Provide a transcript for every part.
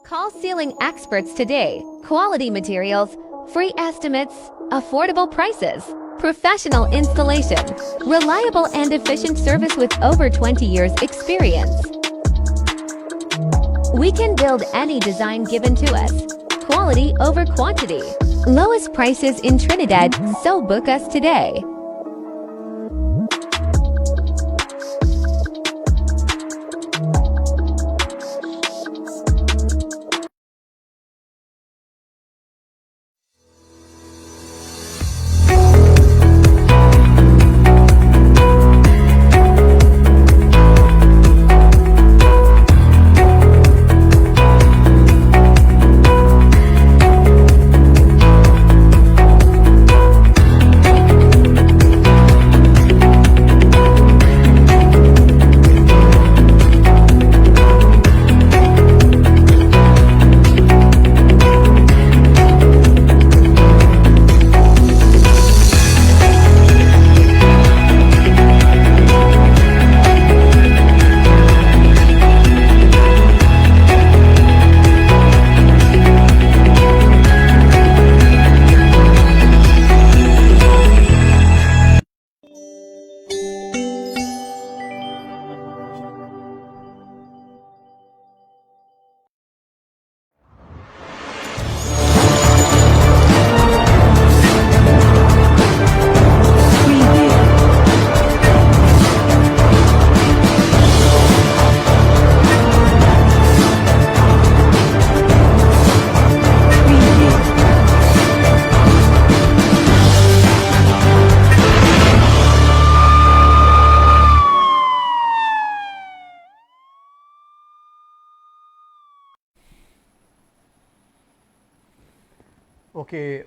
Call ceiling experts today. Quality materials, free estimates, affordable prices, professional installation, reliable and efficient service with over 20 years experience. We can build any design given to us. Quality over quantity. Lowest prices in Trinidad, so book us today.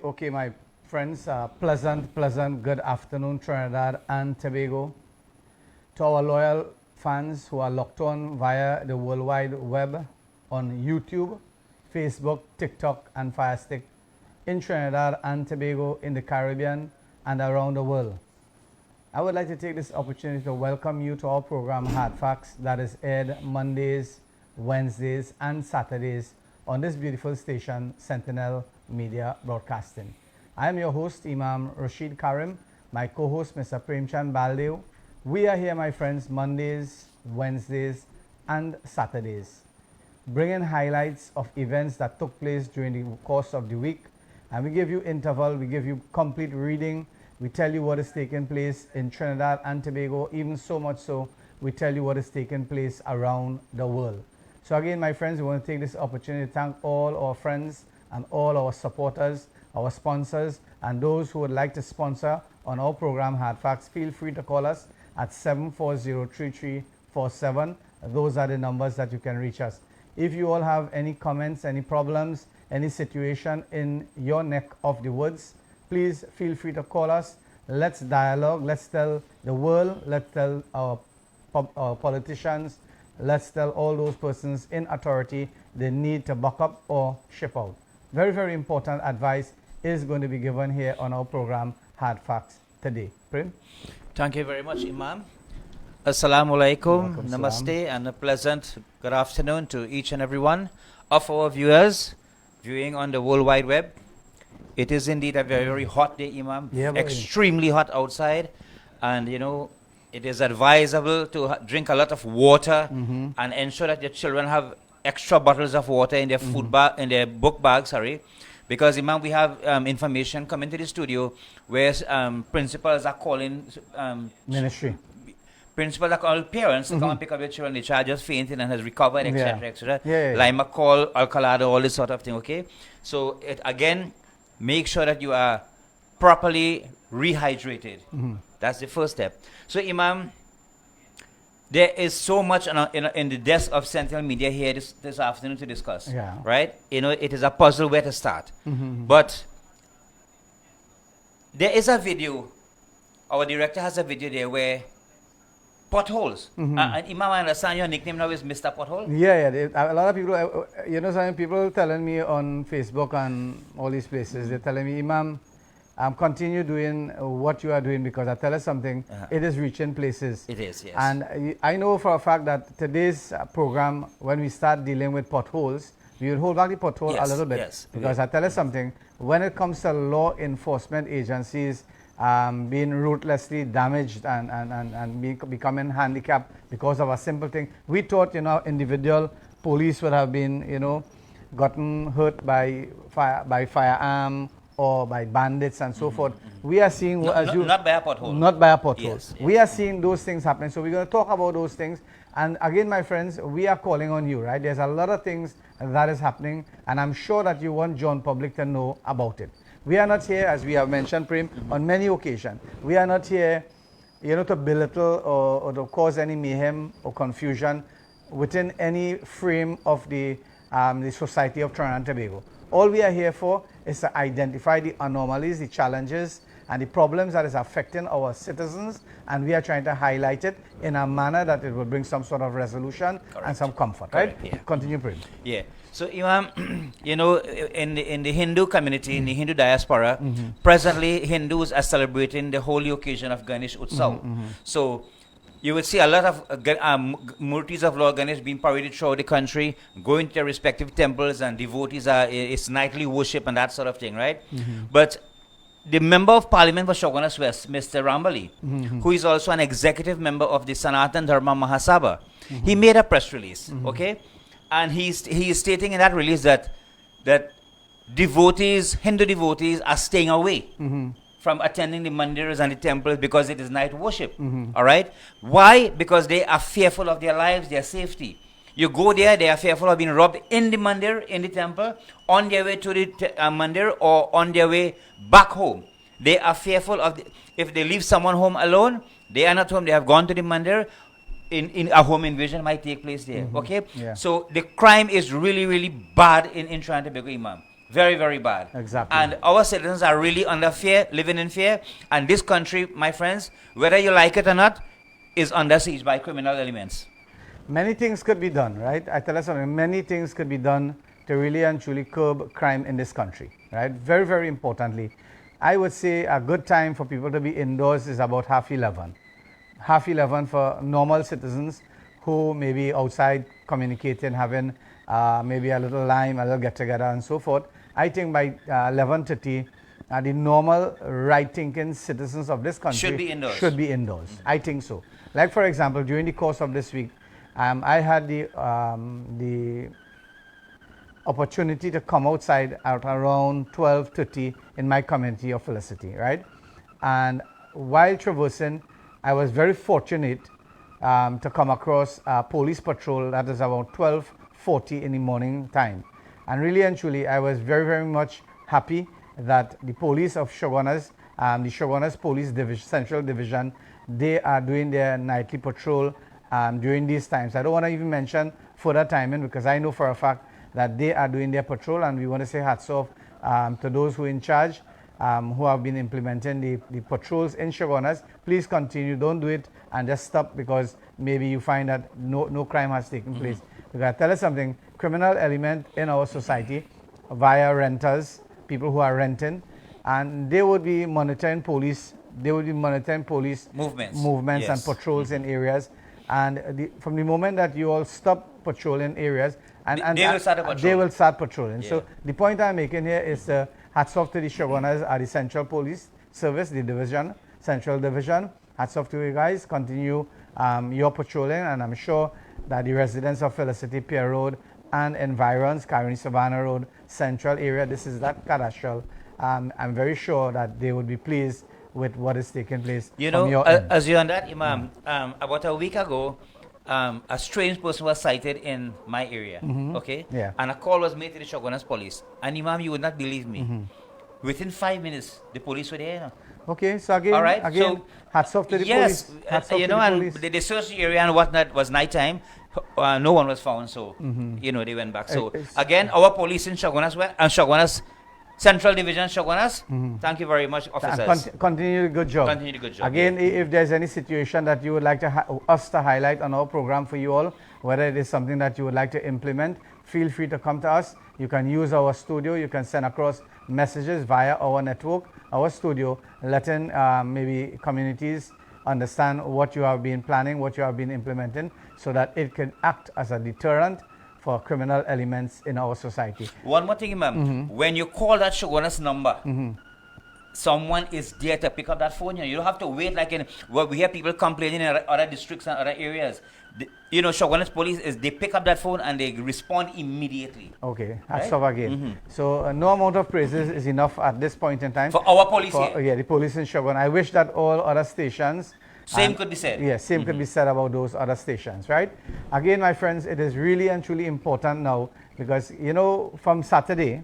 Okay, my friends, pleasant good afternoon, Trinidad and Tobago. To our loyal fans who are locked on via the World Wide Web on YouTube, Facebook, TikTok, and Firestick in Trinidad and Tobago, in the Caribbean, and around the world. I would like to take this opportunity to welcome you to our program Hardfacts that is aired Mondays, Wednesdays, and Saturdays on this beautiful station, Sentinel Media Broadcasting. I am your host, Imam Rashid Karim, my co-host, Mr. Premchand Baldeo. We are here, my friends, Mondays, Wednesdays, and Saturdays, bringing highlights of events that took place during the course of the week. And we give you interval, we give you complete reading, we tell you what is taking place in Trinidad and Tobago, even so much so, we tell you what is taking place around the world. So again, my friends, we want to take this opportunity to thank all our friends and all our supporters, our sponsors, and those who would like to sponsor on our program Hardfacts. Feel free to call us at 740-3347. Those are the numbers that you can reach us. If you all have any comments, any problems, any situation in your neck of the woods, please feel free to call us. Let's dialogue. Let's tell the world. Let's tell our politicians. Let's tell all those persons in authority they need to buck up or ship out. Very, very important advice is going to be given here on our program, Hard Facts, today. Prim? Thank you very much, Imam. Assalamu alaikum, Walaikum namaste, salam. and a pleasant good afternoon to each and every one of our viewers viewing on the World Wide Web. It is indeed a very, very hot day, Imam. Yeah, but extremely hot outside, and you know, it is advisable to drink a lot of water and ensure that your children have extra bottles of water in their food bag, in their book bag, sorry. Because, Imam, we have information coming to the studio where principals are calling Ministry. principals are calling parents to come and pick up your children. The child just fainted and has recovered, etc., etc. Yeah. Lima call, Alcalado, all this sort of thing, okay? So, again, make sure that you are properly rehydrated. That's the first step. So, Imam, there is so much in the desk of Sentinel Media here this afternoon to discuss. Yeah. Right? You know, it is a puzzle where to start. But there is a video, our director has a video there where potholes. And Imam, I understand your nickname now is Mr. Pothole? Yeah. A lot of people, some people telling me on Facebook and all these places, they're telling me, Imam, continue doing what you are doing, because I tell you something, it is reaching places. It is, yes. And I know for a fact that today's program, when we start dealing with potholes, we will hold back the pothole a little bit. Yes, because I tell you something, when it comes to law enforcement agencies being ruthlessly damaged and becoming handicapped because of a simple thing, we thought, individual police would have been, gotten hurt by firearm, or by bandits and so forth. We are seeing, not by a pothole. Not by a pothole. Yes. We are seeing those things happening. So we're going to talk about those things. And again, my friends, we are calling on you, right? There's a lot of things that is happening, and I'm sure that you want John Public to know about it. We are not here, as we have mentioned, Prim, on many occasions. We are not here, to belittle or to cause any mayhem or confusion within any frame of the society of Trinidad and Tobago. All we are here for is to identify the anomalies, the challenges, and the problems that is affecting our citizens, and we are trying to highlight it in a manner that it will bring some sort of resolution and some comfort, right? Yeah. Continue, Prim. Yeah. So, Imam, in the Hindu community, in the Hindu diaspora, presently Hindus are celebrating the holy occasion of Ganesh Utsav. So, you would see a lot of murtis of Lord Ganesh being paraded throughout the country, going to their respective temples, and devotees it's nightly worship and that sort of thing, right? But the member of parliament for Shogunas West, Mr. Rambali, who is also an executive member of the Sanatan Dharma Mahasabha, he made a press release, okay? And he is stating in that release that Hindu devotees are staying away from attending the mandirs and the temples because it is night worship. All right? Why? Because they are fearful of their lives, their safety. You go there, they are fearful of being robbed in the mandir, in the temple, on their way to the mandir, or on their way back home. They are fearful of if they leave someone home alone, they are not home, they have gone to the mandir, in a home invasion might take place there. Okay? Yeah. So the crime is really, really bad in Trinidad and Tobago, Imam. Very, very bad. Exactly. And our citizens are really under fear, living in fear. And this country, my friends, whether you like it or not, is under siege by criminal elements. Many things could be done, right? I tell you something, many things could be done to really and truly curb crime in this country, right? Very, very importantly, I would say a good time for people to be indoors is about 11:30. 11:30 for normal citizens who may be outside communicating, having maybe a little lime, a little get-together and so forth. I think by 11:30, the normal right-thinking citizens of this country should be indoors. I think so. Like, for example, during the course of this week, I had the opportunity to come outside at around 12:30 in my community of Felicity, right? And while traversing, I was very fortunate to come across a police patrol that is about 12:40 in the morning time. And really and truly, I was very, very much happy that the police of Shogunas, the Shogunas Police Central Division, they are doing their nightly patrol during these times. I don't want to even mention further timing, because I know for a fact that they are doing their patrol, and we want to say hats off to those who are in charge, who have been implementing the patrols in Shogunas. Please continue. Don't do it and just stop because maybe you find that no crime has taken place. Because I tell you something, criminal element in our society via renters, people who are renting, and they would be monitoring police. They would be monitoring police movements Yes. and patrols in areas. And from the moment that you all stop patrolling areas, and They will start a patrol. they will start patrolling. Yeah. So the point I'm making here is hats off to the Shogunas at the Central Police Service, the division, Central Division. Hats off to you guys. Continue your patrolling, and I'm sure that the residents of Felicity Pier Road and environs, Caroni Savannah Road, Central area, this is that cadastral. I'm very sure that they would be pleased with what is taking place. You from know, your end. as you on that, Imam, about a week ago, a strange person was sighted in my area, okay? Yeah. And a call was made to the Shogunas police. And Imam, you would not believe me. Within 5 minutes, the police were there. You know. Okay, so again, All right, again, so hats off to the yes, police. Hats off you to know, the and police. they searched the area and whatnot. Was nighttime. No one was found, so you know they went back. So It's- again, our police in Shogunas and Shogunas Central Division Shogunas. Thank you very much, And officers. continue the good job. Continue the good job, Again, if there's any situation that you would like to us to highlight on our program for you all, whether it is something that you would like to implement, feel free to come to us. You can use our studio. You can send across messages via our network, our studio, letting maybe communities understand what you have been planning, what you have been implementing, so that it can act as a deterrent for criminal elements in our society. One more thing, Imam. When you call that Shogunas number, someone is there to pick up that phone. You don't have to wait like in what we hear people complaining in other districts and other areas. You know, Shogunas police they pick up that phone and they respond immediately. Okay, that's Right? all again. So no amount of praises is enough at this point in time. For our police here. Yeah, the police in Shogun. I wish that all other stations. Same could be said. Yeah, same could be said about those other stations, right? Again, my friends, it is really and truly important now because, you know, from Saturday,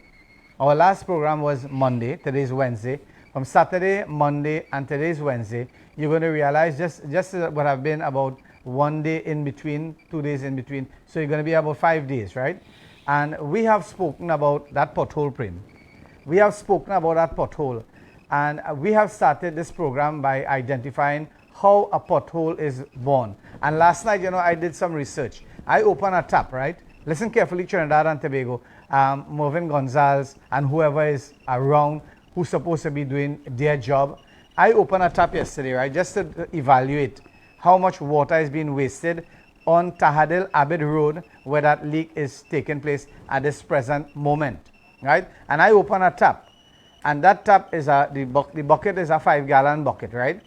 our last program was Monday, today's Wednesday. From Saturday, Monday, and today's Wednesday, you're going to realize just what have been about 1 day in between, 2 days in between. So you're going to be about 5 days, right? And we have spoken about that pothole, Prem. We have spoken about that pothole. And we have started this program by identifying how a pothole is born. And last night, you know, I did some research. I opened a tap, right? Listen carefully, Trinidad and Tobago. Mervyn Gonzalez and whoever is around who's supposed to be doing their job. I opened a tap yesterday, right, just to evaluate how much water is being wasted on Tahadil Abid Road where that leak is taking place at this present moment, right? And I opened a tap. And that tap is the bucket is a 5-gallon bucket, right?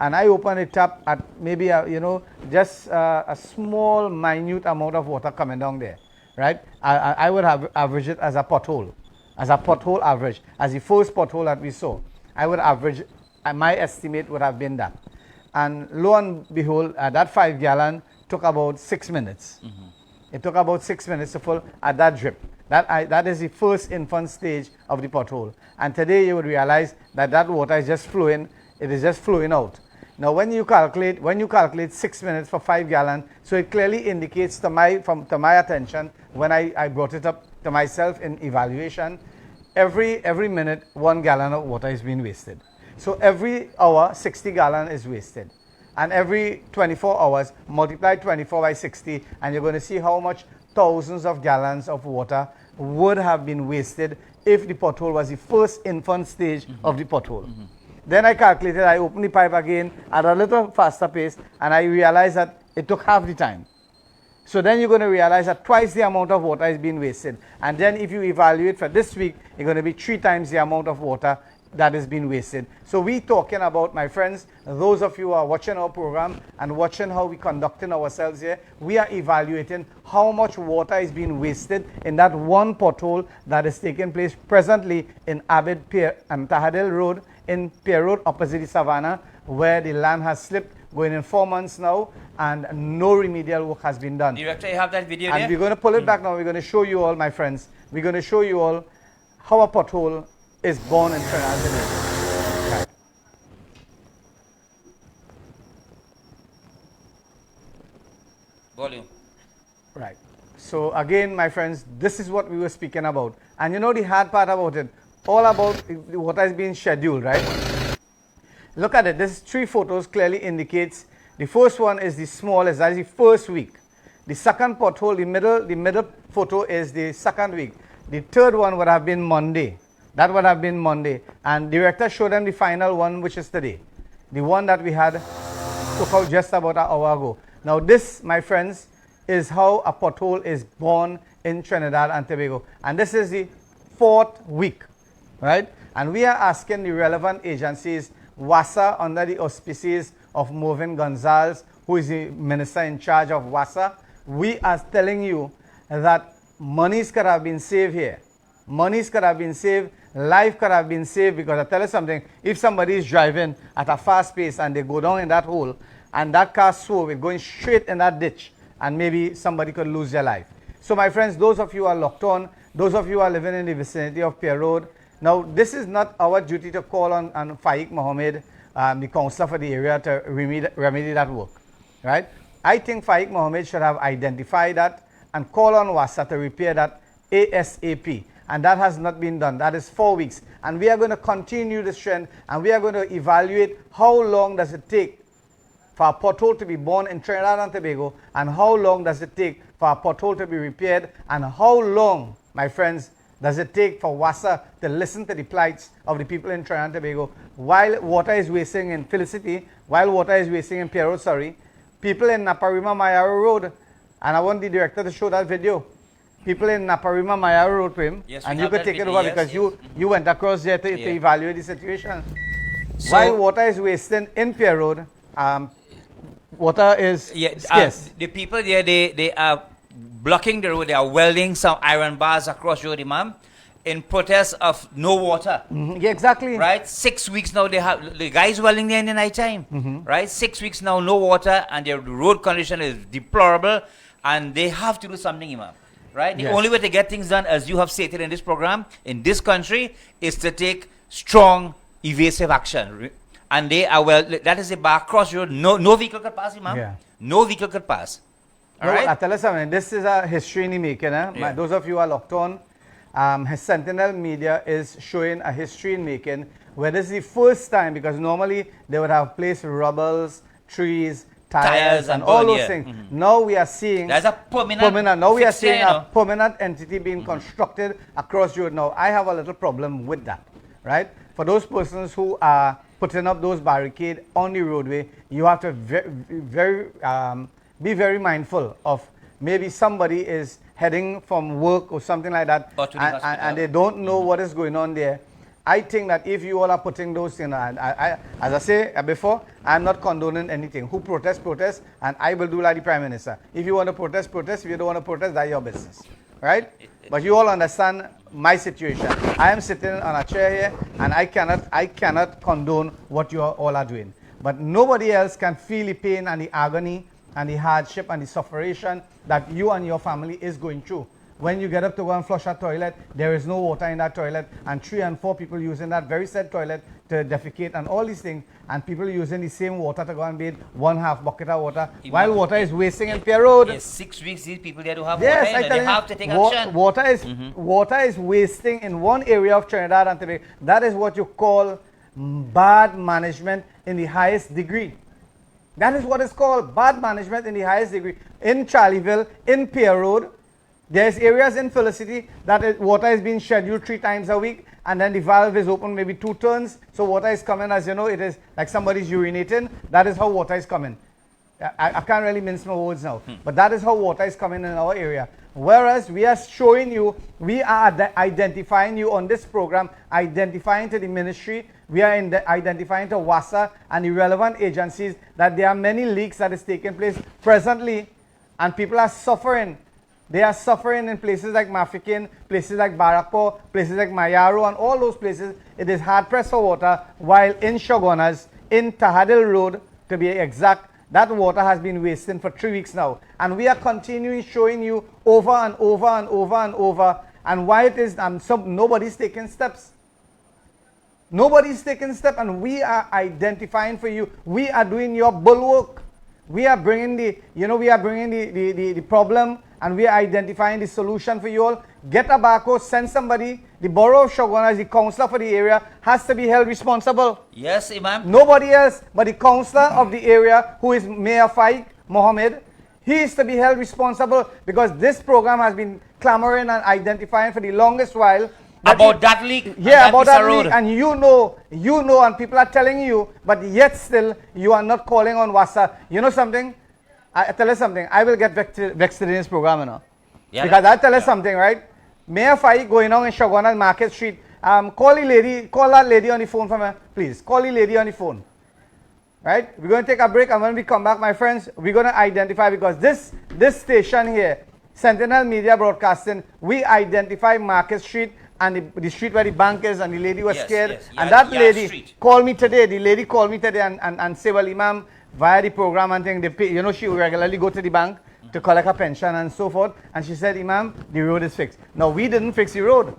And I open it up at maybe just a small minute amount of water coming down there, right? I would have averaged it as a pothole average, as the first pothole that we saw. I would average, my estimate would have been that. And lo and behold, that 5-gallon took about 6 minutes. It took about 6 minutes to fill at that drip. That is the first infant stage of the pothole. And today you would realize that water is just flowing. It is just flowing out. Now, when you calculate 6 minutes for 5 gallons, so it clearly indicates to my attention when I brought it up to myself in evaluation, every minute 1 gallon of water is being wasted. So every hour 60 gallons is wasted, and every 24 hours multiply 24 by 60, and you're going to see how much thousands of gallons of water would have been wasted if the pothole was the first infant stage of the pothole. Then I calculated, I opened the pipe again at a little faster pace, and I realized that it took half the time. So then you're going to realize that twice the amount of water is being wasted. And then if you evaluate for this week, you're going to be 3 times the amount of water that is being wasted. So we're talking about, my friends, those of you who are watching our program and watching how we're conducting ourselves here, we are evaluating how much water is being wasted in that one pothole that is taking place presently in Abid Pier and Tahadil Road, in Pier Road opposite the Savannah, where the land has slipped, going in 4 months now, and no remedial work has been done. Director, you have that video And there? we're going to pull it back now. We're going to show you all, my friends. We're going to show you all how a pothole is born in Trinidad and Tobago. Right. Volume. Right. So again, my friends, this is what we were speaking about. And you know the hard part about it, all about the water is being scheduled, right? Look at it. This 3 photos clearly indicates the first one is the smallest, that is the first week. The second pothole, the middle photo is the second week. The third one would have been Monday. That would have been Monday. And the director showed them the final one, which is today. The one that we had took out just about an hour ago. Now this, my friends, is how a pothole is born in Trinidad and Tobago. And this is the 4th week, right? And we are asking the relevant agencies, WASA under the auspices of Movin Gonzalez, who is the minister in charge of WASA. We are telling you that monies could have been saved here. Monies could have been saved, life could have been saved, because I tell you something, if somebody is driving at a fast pace and they go down in that hole and that car swerve, it's going straight in that ditch, and maybe somebody could lose their life. So my friends, those of you who are locked on, those of you who are living in the vicinity of Pier Road, now this is not our duty to call on Faiq Mohammed, the councillor for the area, to remedy that work, right? I think Faiq Mohammed should have identified that and call on WASA to repair that ASAP. And that has not been done. That is 4 weeks. And we are going to continue this trend, and we are going to evaluate how long does it take for a pothole to be born in Trinidad and Tobago, and how long does it take for a pothole to be repaired, and how long, my friends, does it take for WASA to listen to the plights of the people in Trinidad and Tobago while water is wasting in Felicity, while water is wasting in Pier Road, sorry. People in Naparima Mayaro Road, and I want the director to show that video. People in Naparima Mayaro Road to him, yes, and you could take it over, because you went across there to evaluate the situation. So, while water is wasting in Pier Road, water is scarce. The people there, they are blocking the road. They are welding some iron bars across the road, Imam, in protest of no water. Yeah, exactly. Right? 6 weeks now, they have the guys welding there in the night time. Right? 6 weeks now, no water, and their road condition is deplorable, and they have to do something, Imam. Right? The only way to get things done, as you have stated in this program, in this country, is to take strong, evasive action. And they are, well, that is a bar cross road. No vehicle could pass, Imam. Yeah. No vehicle could pass. All right? I tell you something. This is a history in the making. Those of you who are locked on, Sentinel Media is showing a history in making, where this is the first time, because normally they would have placed rubbles, trees, tires and all those things. Now we are seeing there's a permanent. Now we are seeing a permanent entity being constructed across the road. Now I have a little problem with that, right? For those persons who are putting up those barricades on the roadway, you have to be very mindful of maybe somebody is heading from work or something like that, and they don't know what is going on there. I think that if you all are putting those things, as I say before, I'm not condoning anything. Who protests, protest, and I will do like the Prime Minister. If you want to protest, protest. If you don't want to protest, that's your business, right? But you all understand my situation. I am sitting on a chair here, and I cannot condone what you all are doing. But nobody else can feel the pain and the agony and the hardship and the suffering that you and your family is going through. When you get up to go and flush a toilet, there is no water in that toilet, and 3 and 4 people using that very said toilet to defecate and all these things, and people using the same water to go and bathe, 1/2 bucket of water, while water is wasting in Pier Road. Yes, 6 weeks these people there to have water, they have to take action. Water is wasting in one area of Trinidad and Tobago. That is what you call bad management in the highest degree. That is what is called bad management in the highest degree. In Charlieville, in Pier Road, there's areas in Felicity that water is being scheduled 3 times a week, and then the valve is open maybe 2 turns, so water is coming, as you know, it is like somebody's urinating. That is how water is coming. I can't really mince my words now, but that is how water is coming in our area. Whereas we are showing you, we are identifying you on this program, identifying to the ministry, we are identifying to WASA and the relevant agencies that there are many leaks that is taking place presently, and people are suffering. They are suffering in places like Mafikin, places like Barako, places like Mayaro, and all those places. It is hard pressed for water, while in Shogunas, in Tahadil Road, to be exact, that water has been wasting for 3 weeks now. And we are continuing showing you over and over and over and over, and why it is nobody's taking steps. Nobody's taking steps, and we are identifying for you. We are doing your bulwark. We are bringing the problem and we are identifying the solution for you all. Get a barcode, send somebody. The borough of Shogun, as the councillor for the area, has to be held responsible. Yes, Imam. Nobody else but the councillor of the area, who is Mayor Faik Mohammed. He is to be held responsible because this program has been clamoring and identifying for the longest while. About that leak? Yeah, about that leak. And you know, and people are telling you, but yet still you are not calling on WhatsApp. You know something? I tell you something. I will get vexed in this program, you know. Yeah, because I tell you something, right? Mayor Faik going on in Shogun Market Street. Call that lady on the phone for me, please. Call the lady on the phone. Right? We're going to take a break, and when we come back, my friends, we're going to identify, because this station here, Sentinel Media Broadcasting, we identify Market Street and the street where the bank is, and the lady was scared. Yes. And that lady called me today. The lady called me today and said, well, Imam, via the program and thing, they pay, you know, she regularly go to the bank to collect her pension and so forth. And she said, Imam, the road is fixed. Now, we didn't fix the road.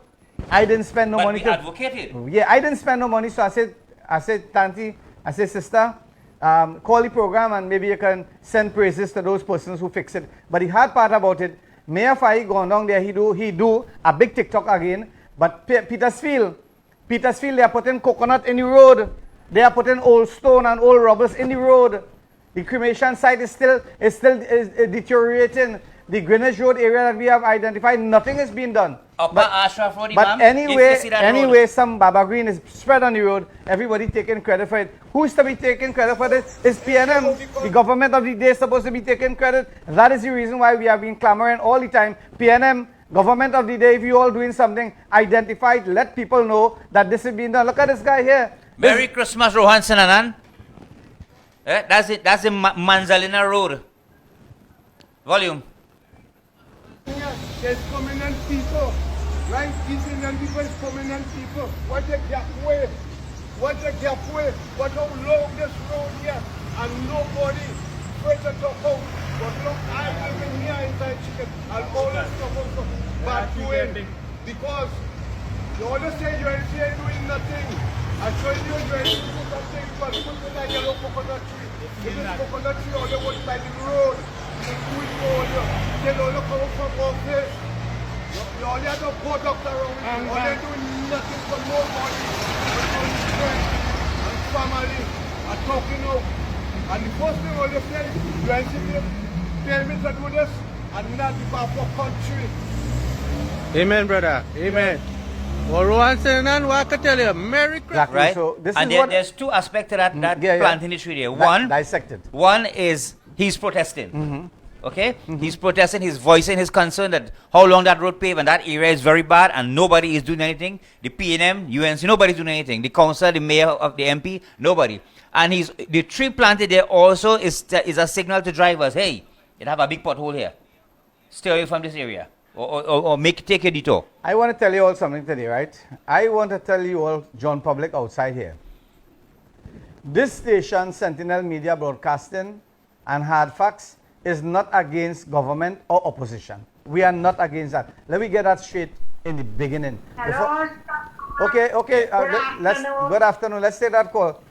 I didn't spend no money. But we advocated. Yeah, I didn't spend no money. So I said, Tanti, I said, sister, call the program and maybe you can send praises to those persons who fix it. But the hard part about it, Mayor Faik gone down there, he do a big TikTok again. But Petersfield, they are putting coconut in the road. They are putting old stone and old rubbers in the road. The cremation site is still deteriorating. The Greenwich Road area that we have identified, nothing is being done. But anyway, some Baba Green is spread on the road. Everybody taking credit for it. Who is to be taking credit for this? It's PNM. The government of the day is supposed to be taking credit. That is the reason why we have been clamoring all the time. PNM, government of the day, if you all doing something, identify it, let people know that this is being done. Look at this guy here. Merry Christmas, Rohan Sananan. That's it. That's the Manzalina Road. Volume. There's prominent people, right? These Indian people is prominent people. What a gap way. What a gap way. What how long this road here. And nobody first to talk out. But look, I live in here inside Chicken. And all this stuff also bad doing. Because you always say you ain't doing nothing. I told you ain't doing something. But put in a yellow coconut tree. This is coconut tree all the way by the road. You do it for you. They don't look out from office. You only have to go doctor around. All they doing nothing for nobody. But only friends and family are talking out. And the first thing all they say, you ain't sitting here, tell me to do this, and not the back for country. Amen, brother. Amen. Well, Rohan Senan, what I can tell you, Merry Christmas. Exactly. Right? So this and is what there's two aspects to that planting the tree there. One, dissected. One is he's protesting. Okay? He's protesting, he's voicing his concern that how long that road paved and that area is very bad and nobody is doing anything. The PNM, UNC, nobody's doing anything. The council, the mayor of the MP, nobody. And the tree planted there also is a signal to drivers, hey, you have a big pothole here. Stay away from this area. Or take a detour. I want to tell you all something today, right? I want to tell you all, John Public outside here. This station, Sentinel Media Broadcasting and Hardfacts, is not against government or opposition. We are not against that. Let me get that straight in the beginning. Hello. Okay. Good afternoon. Let's take that call.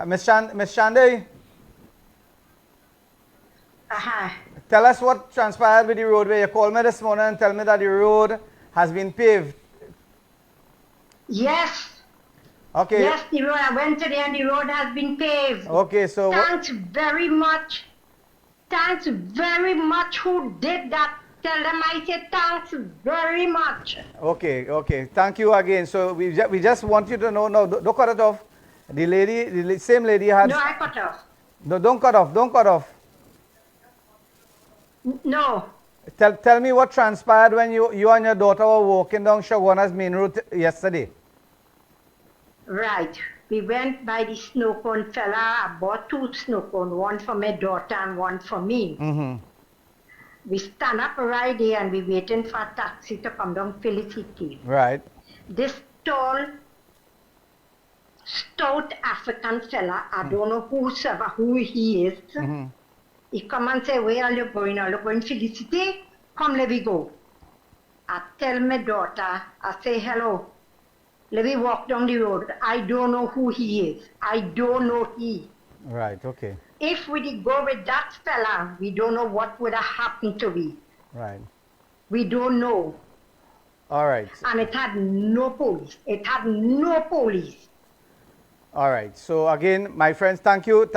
Miss Shanday. Tell us what transpired with the roadway. You called me this morning and tell me that the road has been paved. Yes. Okay. Yes, the road. I went today and the road has been paved. Okay, so thanks very much. Thanks very much who did that. Tell them I said thanks very much. Okay. Thank you again. So we just want you to know. No, don't cut it off. The same lady had. No, I cut off. No, don't cut off. No. Tell me what transpired when you and your daughter were walking down Shawana's main road yesterday. Right. We went by the snow cone fella. I bought 2 snow cones, one for my daughter and one for me. We stand up right there and we waiting for a taxi to come down Felicity. Right. This tall, stout African fella, I don't know who he is. He come and say, where are you going? Are you going Felicity? Come, let me go. I tell my daughter, I say, hello. Let me walk down the road. I don't know who he is. I don't know he. Right, okay. If we did go with that fella, we don't know what would have happened to me. Right. We don't know. All right. And it had no police. It had no police. All right. So again, my friends, thank you,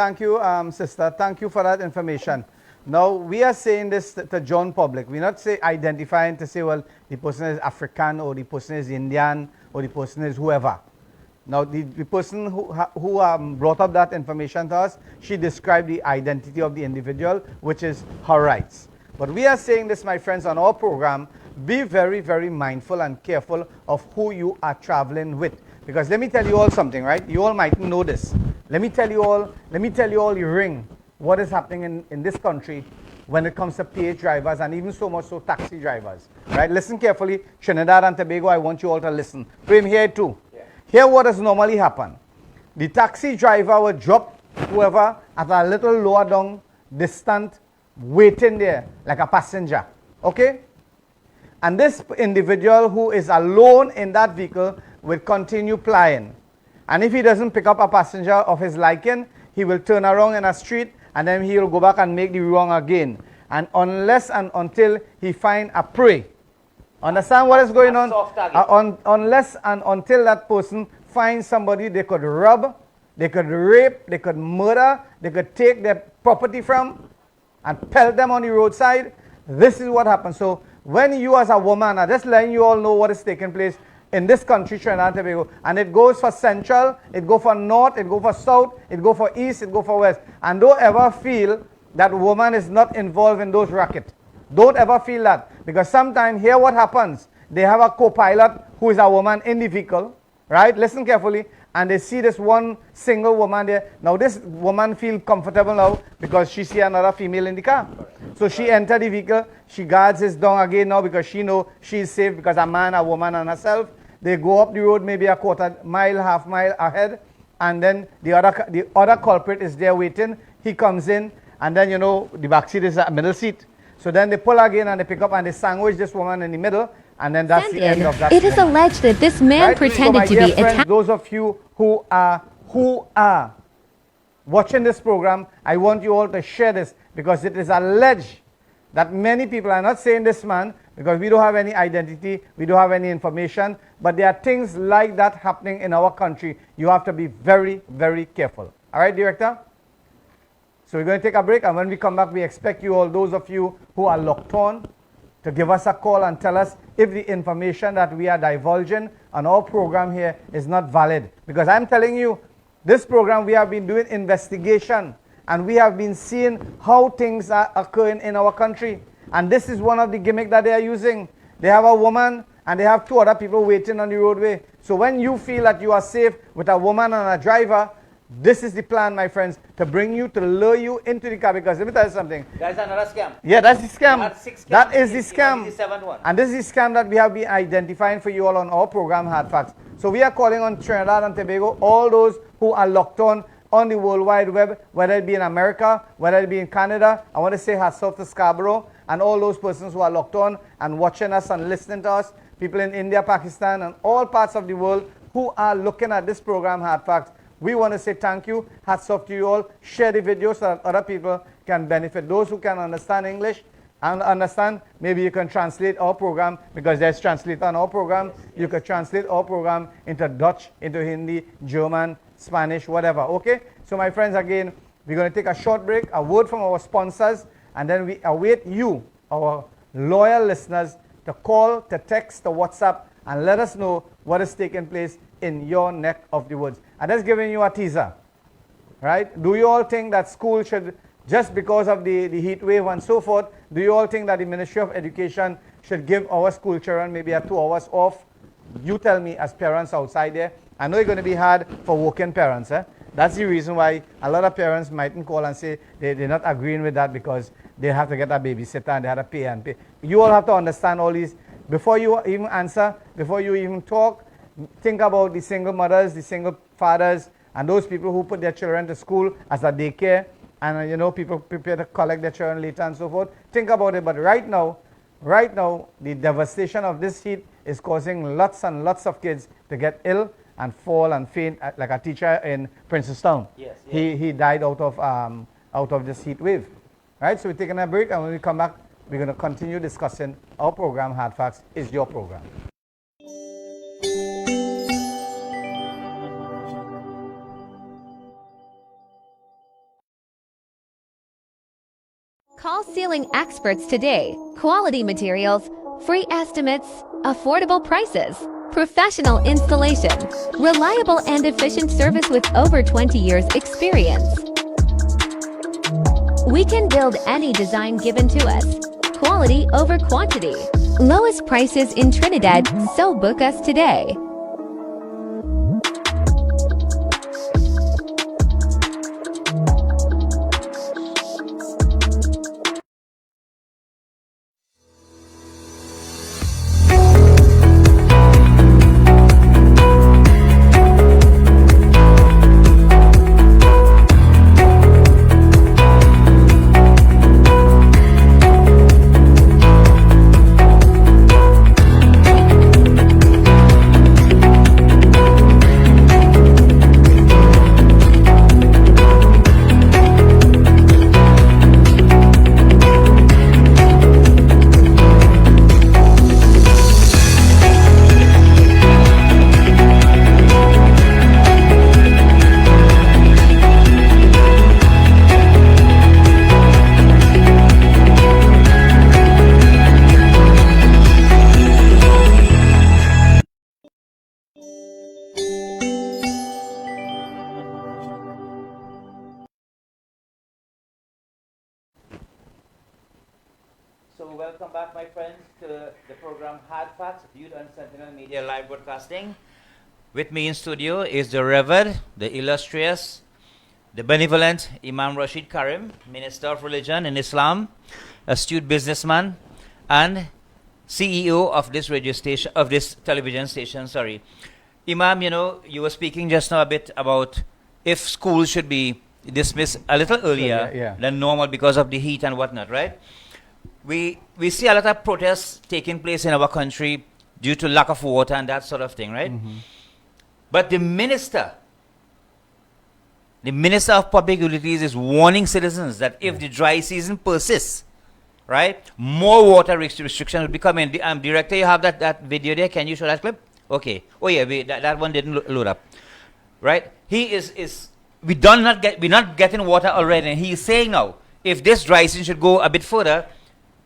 sister. Thank you for that information. Now we are saying this to John public. We're not say identifying to say, well, the person is African or the person is Indian or the person is whoever. Now the person who brought up that information to us, she described the identity of the individual, which is her rights. But we are saying this, my friends, on our program. Be very, very mindful and careful of who you are traveling with. Because let me tell you all something, right? You all might know this. Let me tell you all you ring what is happening in this country when it comes to PH drivers and even so much so taxi drivers. Right? Listen carefully. Trinidad and Tobago, I want you all to listen. Prem here too. Yeah. Here what has normally happened. The taxi driver will drop whoever at a little lower down, distant, waiting there like a passenger. Okay? And this individual who is alone in that vehicle will continue plying. And if he doesn't pick up a passenger of his liking, he will turn around in a street and then he will go back and make the wrong again. And unless and until he find a prey. Understand what is going on? Unless and until that person finds somebody they could rob, they could rape, they could murder, they could take their property from and pelt them on the roadside. This is what happens. So when you as a woman, I'm just letting you all know what is taking place in this country, Trinidad and Tobago, and it goes for central, it goes for north, it goes for south, it goes for east, it goes for west. And don't ever feel that woman is not involved in those rackets. Don't ever feel that. Because sometimes here what happens, they have a co-pilot who is a woman in the vehicle, right? Listen carefully. And they see this one single woman there. Now this woman feels comfortable now because she see another female in the car. So she entered the vehicle. She guards his down again now because she know she is safe because a man, a woman, and herself. They go up the road maybe a quarter mile, half mile ahead. And then the other culprit is there waiting. He comes in. And then, you know, the back seat is a middle seat. So then they pull again and they pick up and they sandwich this woman in the middle. And then that's the end of that. It is alleged that this man pretended to be Italian. Those of you who are watching this program, I want you all to share this because it is alleged that many people, I'm not saying this man because we don't have any identity, we don't have any information, but there are things like that happening in our country. You have to be very, very careful. All right, Director? So we're going to take a break, and when we come back, we expect you all, those of you who are locked on, to give us a call and tell us if the information that we are divulging on our program here is not valid. Because I'm telling you, this program we have been doing investigation and we have been seeing how things are occurring in our country. And this is one of the gimmicks that they are using. They have a woman and they have two other people waiting on the roadway. So when you feel that you are safe with a woman and a driver, this is the plan, my friends, to bring you, to lure you into the car. Because let me tell you something. That's another scam. Yeah, that's the scam. That is the scam. scam. And this is the scam that we have been identifying for you all on our program, Hardfacts. So we are calling on Trinidad and Tobago, all those who are locked on the World Wide Web, whether it be in America, whether it be in Canada. I want to say hats off to Scarborough and all those persons who are locked on and watching us and listening to us, people in India, Pakistan, and all parts of the world who are looking at this program, Hardfacts. We want to say thank you, hats off to you all. Share the video so that other people can benefit. Those who can understand English and understand, maybe you can translate our program because there's translator on our program. Yes. You can translate our program into Dutch, into Hindi, German, Spanish, whatever. Okay? So my friends, again, we're going to take a short break, a word from our sponsors, and then we await you, our loyal listeners, to call, to text, to WhatsApp, and let us know what is taking place in your neck of the woods. I'm just giving you a teaser, right? Do you all think that school should, just because of the heat wave and so forth, do you all think that the Ministry of Education should give our school children maybe a 2 hours off? You tell me as parents outside there. I know it's going to be hard for working parents. That's the reason why a lot of parents mightn't call and say they're not agreeing with that because they have to get a babysitter and they have to pay and pay. You all have to understand all these. Before you even answer, before you even talk, think about the single mothers, the single fathers, and those people who put their children to school as a daycare, and you know, people prepare to collect their children later and so forth. Think about it. But right now, the devastation of this heat is causing lots and lots of kids to get ill and fall and faint, like a teacher in Princestown. Yes. He died out of this heat wave. Right? So we're taking a break, and when we come back, We're going to continue discussing our program. Hardfacts is your program. Call ceiling experts today. Quality materials, free estimates, affordable prices, professional installation, reliable and efficient service with over 20 years experience. We can build any design given to us. Quality over quantity. Lowest prices in Trinidad, so book us today. So welcome back, my friends, to the program Hardfacts, viewed on Sentinel Media Live Broadcasting. With me in studio is the Reverend, the illustrious, the benevolent Imam Rashid Karim, Minister of Religion in Islam, astute businessman, and CEO of this radio station, of this television station. Sorry, Imam. You know, you were speaking just now a bit about if schools should be dismissed a little earlier than normal because of the heat and whatnot, right? We see a lot of protests taking place in our country due to lack of water and that sort of thing, right? But the Minister of Public Utilities is warning citizens that if the dry season persists, right, more water restrictions will be coming. Director, you have that video there. Can you show that clip? Okay. Oh yeah, that one didn't load up, right? We're not getting water already, and he is saying now, if this dry season should go a bit further,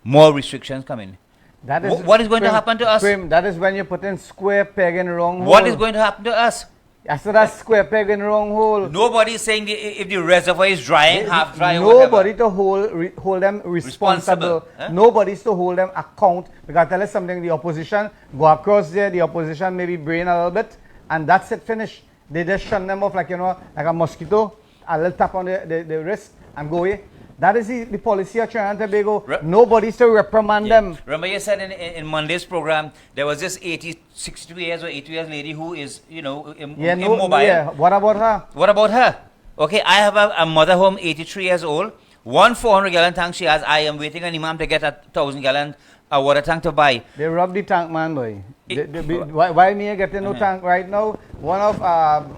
more restrictions coming. That is what is going to happen to us? That is when you put in square peg in wrong hole. What is going to happen to us? After that square peg in wrong hole. Nobody is saying if the reservoir is drying, half dry, or nobody whatever. to hold them responsible. Huh? Nobody's to hold them account. Because I tell you something, the opposition go across there, the opposition maybe brain a little bit, and that's it, finished. They just shun them off like, like a mosquito, a little tap on the wrist and go away. That is the policy of Trinidad and Tobago. Nobody's to reprimand them. Remember you said in Monday's program, there was this 62 years or 80 years lady who is, immobile. Yeah, what about her? What about her? Okay, I have a mother home, 83 years old. One 400-gallon tank she has. I am waiting on Imam to get a 1,000-gallon water tank to buy. They rob the tank, man, boy. Why me getting no tank right now? One of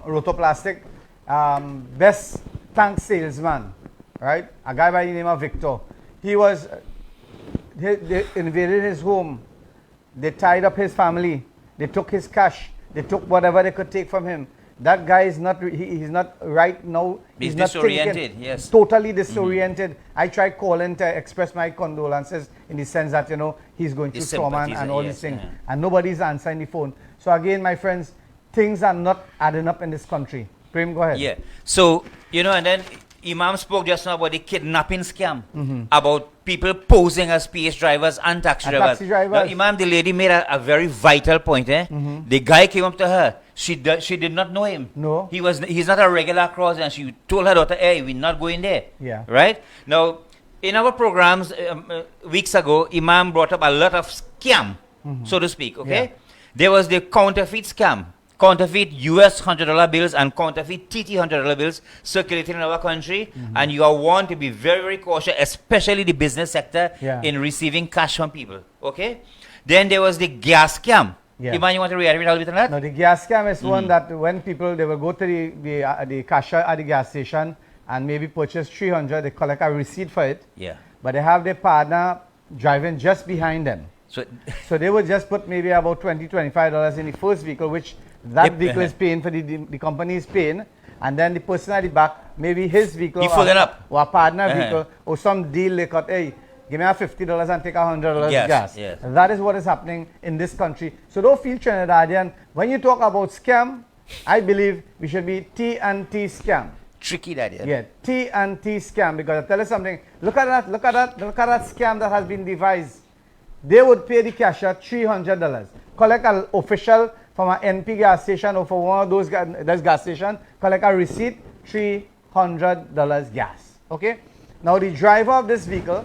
Rotoplastic best tank salesman. Right, a guy by the name of Victor. They invaded his home. They tied up his family. They took his cash. They took whatever they could take from him. That guy is not. He's not right now. He's not disoriented. thinking, Yes, totally disoriented. I tried calling to express my condolences in the sense that he's going through trauma and all these things, and nobody's answering the phone. So again, my friends, things are not adding up in this country. Prem, go ahead. Yeah. So and then Imam spoke just now about the kidnapping scam, about people posing as PS drivers and taxi drivers. Now, Imam, the lady made a very vital point. The guy came up to her. She did not know him. No. He's not a regular crosser, and she told her daughter, hey, we're not going there. Yeah. Right? Now, in our programs weeks ago, Imam brought up a lot of scam, so to speak, okay? Yeah. There was the counterfeit scam. Counterfeit US $100 bills and counterfeit TT $100 bills circulating in our country, and you are warned to be very, very cautious, especially the business sector, in receiving cash from people. Okay? Then there was the gas scam. Yeah. Iman, you want to reiterate a little bit on that? No, the gas scam is one that when people they will go to the cashier at the gas station and maybe purchase 300, they collect a receipt for it. Yeah. But they have their partner driving just behind them. So So they would just put maybe about $20, $25 in the first vehicle, which that Yep. vehicle is paying for the company is paying, and then the person at the back, maybe his vehicle He full it up. or a partner Uh-huh. vehicle or some deal they cut, hey, give me a $50 and take $100 Yes, gas. yes. That is what is happening in this country. So don't feel Trinidadian. When you talk about scam, I believe we should be T&T scam. tricky that is. Yeah, T&T scam, because I tell you something, look at that scam that has been devised. They would pay the cashier $300, collect an official from an NP gas station or for one of those gas station, collect a receipt, $300 gas. Okay? Now the driver of this vehicle,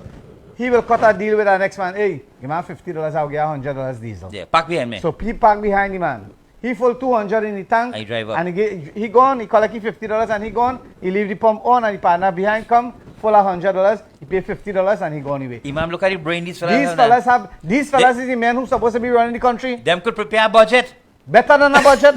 he will cut a deal with our next man. Hey, give me $50, I'll get $100 diesel. Yeah, park behind me. So he park behind the man. He full 200 in the tank. And he drive up. And he gone, he collect his $50 and he gone. He leave the pump on and the partner behind come, full of $100. He pay $50 and he gone away. Imam, look at the brain these fellas These fellas is the men who supposed to be running the country. Them could prepare a budget. Better than a budget.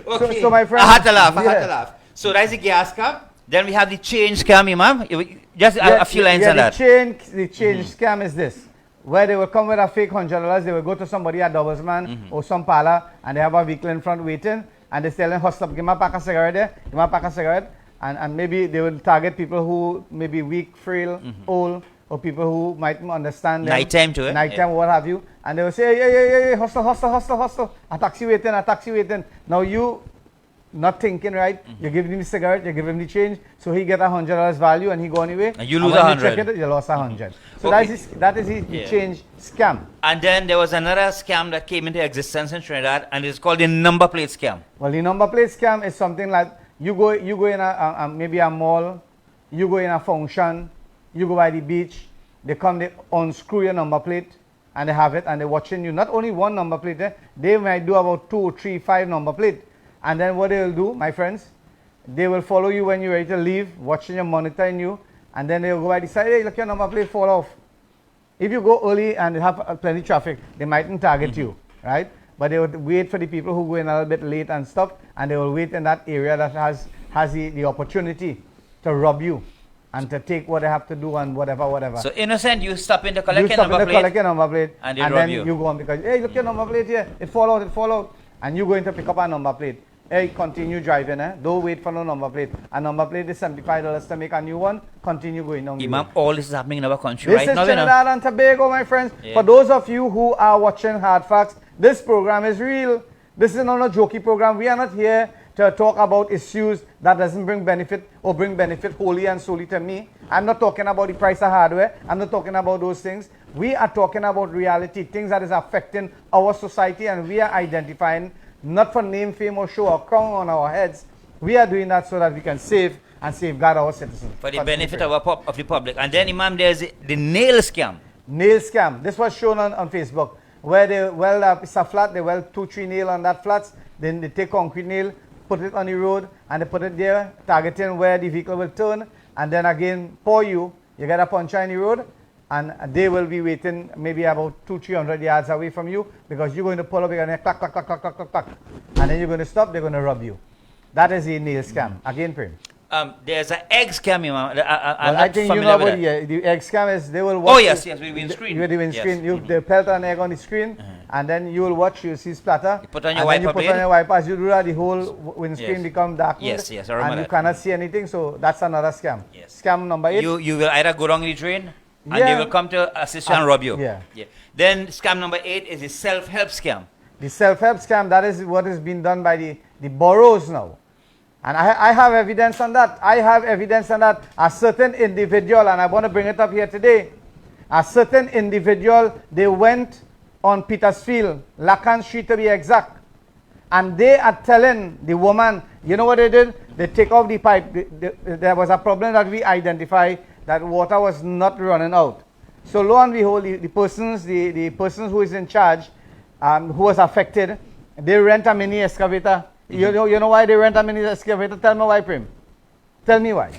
Okay. So my friend. I had to laugh. Yeah. So that's the gas scam. Then we have the change scam, Imam. Just a few lines on that. The change scam is this. Where they will come with a fake $100, they will go to somebody at Doublesman or some parlor and they have a vehicle in front waiting and they tell them, hustle up, give me a pack of cigarette there, give me a pack of cigarette. And maybe they will target people who may be weak, frail, old, or people who might understand them. Nighttime too, eh? Nighttime, what have you. And they will say, hey, hustle. A taxi waiting. Now you, not thinking, right? You give him the cigarette, you give him the change, so he get $100 value and he go anyway. And you lose when 100. check it, you lost 100. So Okay. that is the Yeah. change scam. And then there was another scam that came into existence in Trinidad, and it's called the number plate scam. Well, the number plate scam is something like you go in maybe a mall, you go in a function, you go by the beach, they come, they unscrew your number plate and they have it and they're watching you. Not only one number plate, they might do about 2, 3, 5 number plate. And then what they will do, my friends, they will follow you when you're ready to leave, watching you, monitoring you, and then they'll go by the side, hey, look, your number plate fall off. If you go early and have plenty of traffic, they mightn't target you, right? But they would wait for the people who go in a little bit late and stuff, and they will wait in that area that has the opportunity to rob you and to take what they have to do and whatever. So innocent, you stop in to collect You your stop number in to plate. collect your number plate, and they and rob then you. you go on because, hey, look your number plate here, it fall out, and you going to pick up a number plate. Hey, continue driving, don't wait for no number plate. A number plate is $75 to make a new one, continue going on. Imam, all this is happening in our country This right is now, you know. Trinidad and Tobago, my friends. Yeah. For those of you who are watching Hardfacts, this program is real. This is not a jokey program. We are not here to talk about issues that doesn't bring benefit or bring benefit wholly and solely to me. I'm not talking about the price of hardware. I'm not talking about those things. We are talking about reality, things that is affecting our society, and we are identifying, not for name, fame, or show or crown on our heads. We are doing that so that we can save and safeguard our citizens. For the benefit of the public. And then, Imam, there's the nail scam. Nail scam. This was shown on Facebook, where they weld it's a flat, they weld 2, 3 nail on that flats, then they take concrete nail, put it on the road, and they put it there, targeting where the vehicle will turn, and then again, for you get a puncher in the road, and they will be waiting maybe about 200-300 yards away from you, because you're going to pull up, you're going to clack, and then you're going to stop, they're going to rob you. That is a nail scam. Again, Prem. There's an egg scam, Imam. I'm Well, I not think you familiar know with about that. the egg scam is they will watch. Oh, yes, with the windscreen. With the windscreen. Yes. They pelt an egg on the screen, and then you will watch, you see splatter. You put on your and then wiper you put blade. on your wiper. As you do that, the whole windscreen Yes. become darkened. Yes, I remember and you that. cannot see anything, so that's another scam. Yes. Scam number 8. You will either go down the drain, and Yeah. they will come to assist you and rob you. Yeah. Then scam number 8 is the self-help scam. The self-help scam, that is what is being done by the boroughs now. And I have evidence on that. A certain individual, and I want to bring it up here today, a certain individual, they went on Petersfield, Lacan Street to be exact, and they are telling the woman, you know what they did? They take off the pipe. There was a problem that we identified, that water was not running out. So lo and behold, the persons who is in charge, who was affected, they rent a mini excavator. You know why they rent a mini excavator? Tell me why, Prim. Tell me why.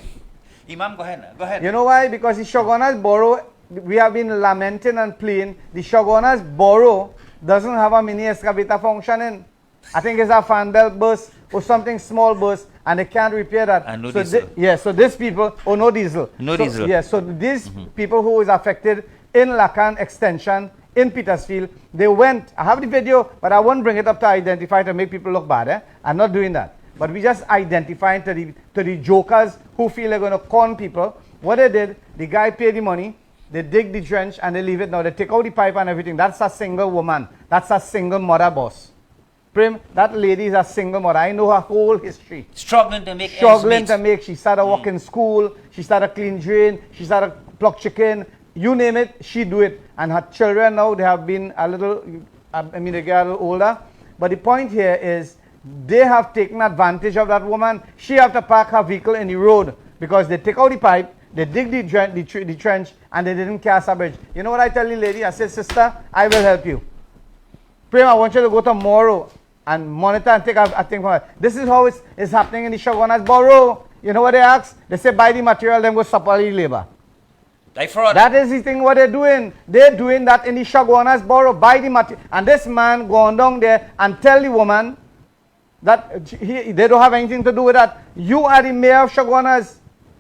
Imam, go ahead now. Go ahead. You know why? Because the Shogunas Borough, we have been lamenting and pleading, the Shogunas Borough doesn't have a mini excavator functioning. I think it's a fan belt burst or something small burst and they can't repair that. And no so diesel. so these people, oh, no diesel. No so, diesel. Yeah, so these people who is affected in Lacan Extension, in Petersfield, they went, I have the video, but I won't bring it up to identify to make people look bad. I'm not doing that. But we just identifying to the jokers who feel they're going to con people. What they did, the guy paid the money, they dig the trench and they leave it. Now they take out the pipe and everything. That's a single woman. That's a single mother, boss. Prim, that lady is a single mother. I know her whole history. Struggling to make ends Struggling meet. to make. She started working school. She started clean drain. She started pluck chicken. You name it, she do it. And her children now, they have been a little, they get a little older. But the point here is, they have taken advantage of that woman. She have to park her vehicle in the road because they take out the pipe, they dig the trench, and they didn't cast a bridge. You know what I tell the lady? I said, sister, I will help you. Prem, I want you to go tomorrow and monitor and take a thing from her. This is how it's happening in the Shogunas Borough. You know what they ask? They say, buy the material, then go supply the labor. Like fraud. That is the thing what they're doing. They're doing that in the Shogunas Borough, buy the material. And this man going down there and tell the woman that they don't have anything to do with that. You are the mayor of Shogunas.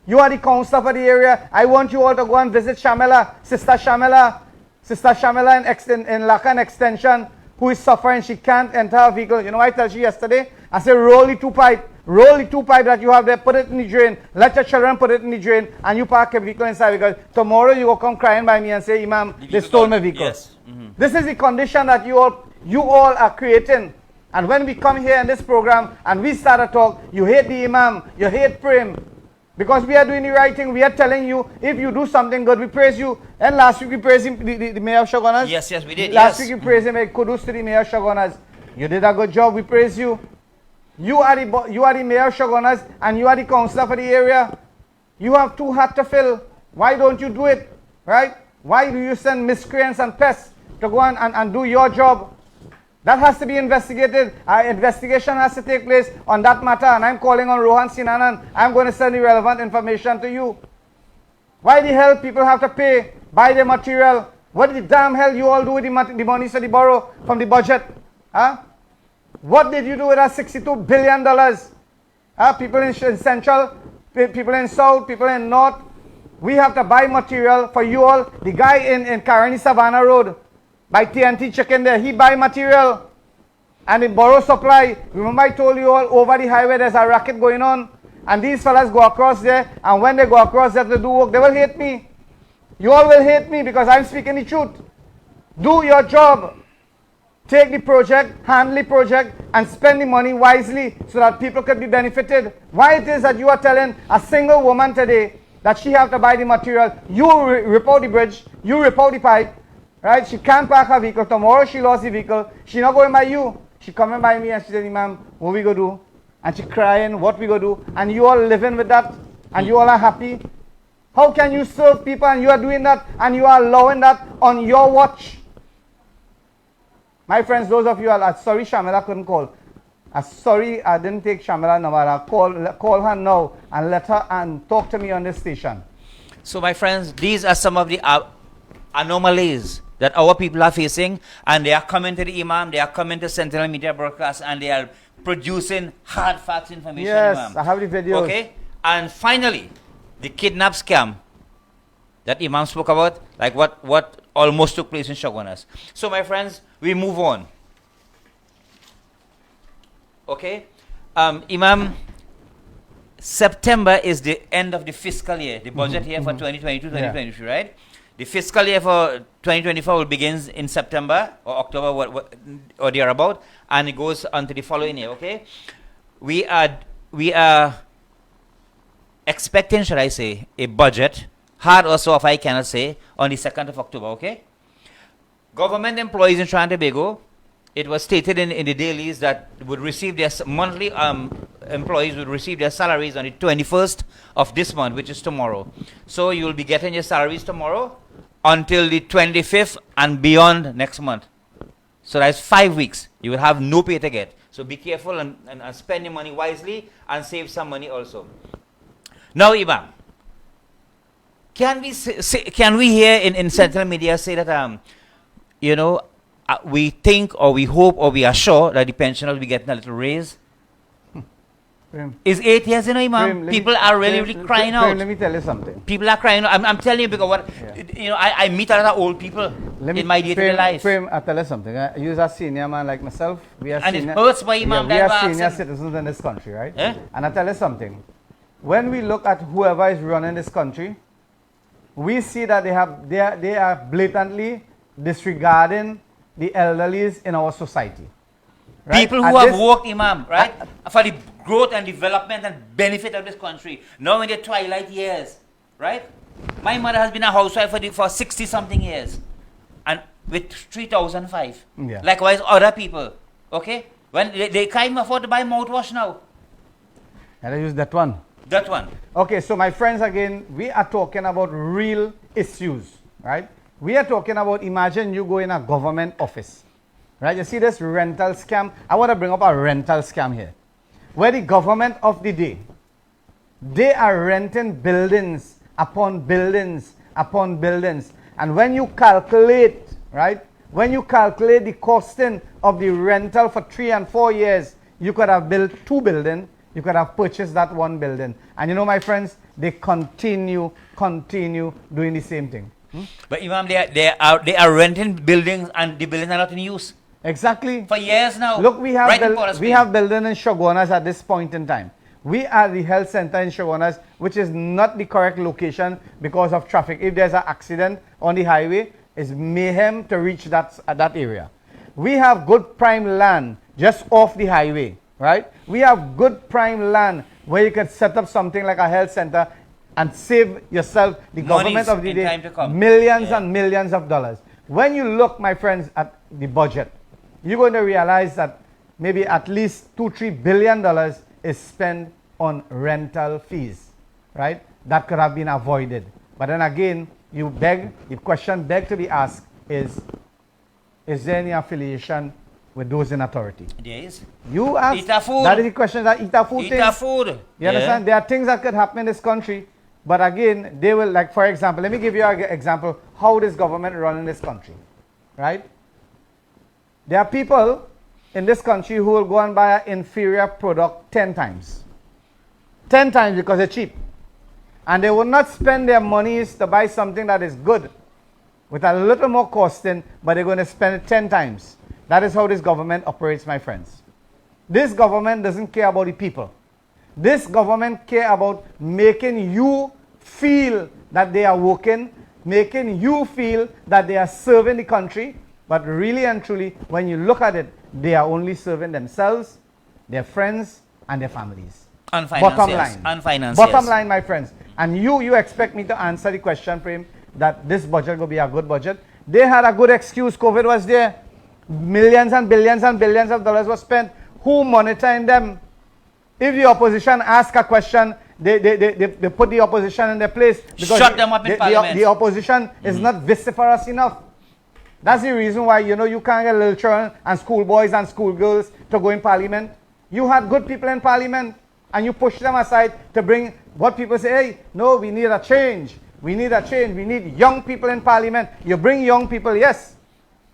You are the councillor for the area. I want you all to go and visit Shamela, Sister Shamela in Lacan Extension, who is suffering. She can't enter her vehicle. You know what I told you yesterday? I said, roll the two pipe that you have there, put it in the drain. Let your children put it in the drain, and you park your vehicle inside, because tomorrow you will come crying by me and say, Imam, they stole my vehicle. Yes. This is the condition that you all are creating. And when we come here in this program and we start to talk, you hate the Imam, you hate Prem. Because we are doing the right thing. We are telling you, if you do something good, we praise you. And last week we praised him, the mayor of Shogunas. Yes, we did. Last week we praised him. Kudos to the mayor of Shogunas. You did a good job. We praise you. You are the mayor of Shogunas and you are the councillor for the area. You have two hats to fill. Why don't you do it? Right? Why do you send miscreants and pests to go and do your job? That has to be investigated. Investigation has to take place on that matter. And I'm calling on Rohan Sinanan. I'm going to send the relevant information to you. Why the hell people have to pay, buy the material? What the damn hell you all do with the money for the borough from the budget? Huh? What did you do with that $62 billion? People in Central, people in South, people in North. We have to buy material for you all. The guy in Caroni Savannah Road, by TNT Chicken there, he buy material. And in Borough Supply, remember I told you all, over the highway there's a racket going on. And these fellas go across there, and when they go across there to do work, they will hate me. You all will hate me because I'm speaking the truth. Do your job. Take the project, handle the project, and spend the money wisely so that people could be benefited. Why it is that you are telling a single woman today that she have to buy the material, you rip out the bridge, you rip out the pipe, right? She can't park her vehicle. Tomorrow she lost the vehicle. She not going by you. She coming by me and she said, Imam, what we go do? And she crying, what we go do? And you all living with that, and you all are happy. How can you serve people and you are doing that and you are allowing that on your watch? My friends, those of you are sorry Shamela couldn't call. Sorry I didn't take Shamela number. I'll call her now and let her and talk to me on this station. So my friends, these are some of the anomalies that our people are facing, and they are coming to the Imam, they are coming to Sentinel Media Broadcast, and they are producing hard facts information. Yes, Imam. I have the videos. Okay, and finally, the kidnap scam that Imam spoke about, like what almost took place in Shogunas. So my friends, we move on. Okay, Imam, September is the end of the fiscal year, the budget year for 2022-2023, right? The fiscal year for 2024 will begin in September or October or thereabout, and it goes on to the following year. Okay, we are expecting, should I say, a budget, hard or soft, I cannot say, on the 2nd of October. Okay, government employees in Trinidad and Tobago, it was stated in the dailies that would receive their monthly employees would receive their salaries on the 21st of this month, which is tomorrow. So you will be getting your salaries tomorrow until the 25th and beyond next month. So that's 5 weeks. You will have no pay to get. So be careful and spend your money wisely and save some money also. Now, Imam, can we hear in Central Media say that we think or we hope or we are sure that the pensioners will be getting a little raise? Prem. It's 8 years, you know, Imam. Prem, let People me- are really, Prem, really crying Prem, out. Let me tell you something. People are crying out. I'm telling you because what, you know, I meet a lot of old people in my day-to-day life. Prem, I'll tell you something. You as a senior man like myself, we are And senior. it hurts my Imam we that are by senior accident. citizens in this country, right? Eh? And I'll tell you something. When we look at whoever is running this country, we see that they are blatantly disregarding the elderlies in our society. Right? People At who have this- worked, Imam, right, for the growth and development and benefit of this country, now in their twilight years, right? My mother has been a housewife for 60-something years, and with 3,005. Yeah. Likewise, other people, okay? When they can't even afford to buy mouthwash now. And I use that one. That one. Okay, so my friends, again, we are talking about real issues, right? We are talking about, imagine you go in a government office, right? You see this rental scam? I want to bring up a rental scam here, where the government of the day, they are renting buildings upon buildings upon buildings. And when you calculate, right, when you calculate the costing of the rental for 3 and 4 years, you could have built 2 buildings, you could have purchased that 1 building. And you know, my friends, they continue doing the same thing. But Imam, they are renting buildings and the buildings are not in use Exactly. for years now. Look, we have right in Port of we Spain. have building in Shogunas at this point in time. We are the health center in Shogunas, which is not the correct location because of traffic. If there's an accident on the highway, it's mayhem to reach that area. We have good prime land just off the highway, right? We have good prime land where you can set up something like a health center and save yourself, the government of the in day, time to come. millions and millions of dollars. When you look, my friends, at the budget, you're going to realize that maybe at least $2-3 billion is spent on rental fees, right? That could have been avoided. But then again, the question begged to be asked is there any affiliation with those in authority? There is. You ask. Eat a food. That is the question, that eat a food Eat thing. a food. You understand? There are things that could happen in this country, but again, they will, like, for example, let me give you an example how this government running this country, right? There are people in this country who will go and buy an inferior product 10 times. 10 times because they're cheap. And they will not spend their monies to buy something that is good with a little more costing, but they're going to spend it 10 times. That is how this government operates, my friends. This government doesn't care about the people. This government care about making you feel that they are working, making you feel that they are serving the country, but really and truly, when you look at it, they are only serving themselves, their friends, and their families. And financiers. Bottom line. And financiers. Bottom line, my friends. And you expect me to answer the question, Prem, that this budget will be a good budget. They had a good excuse. COVID was there. Millions and billions and billions of dollars were spent. Who monitoring them? If the opposition ask a question, they put the opposition in their place. Because Shut them up in parliament. The opposition is not vociferous enough. That's the reason why, you know, you can't get little children and schoolboys and schoolgirls to go in parliament. You had good people in parliament and you push them aside to bring what people say, hey, no, we need a change. We need a change. We need young people in parliament. You bring young people, yes.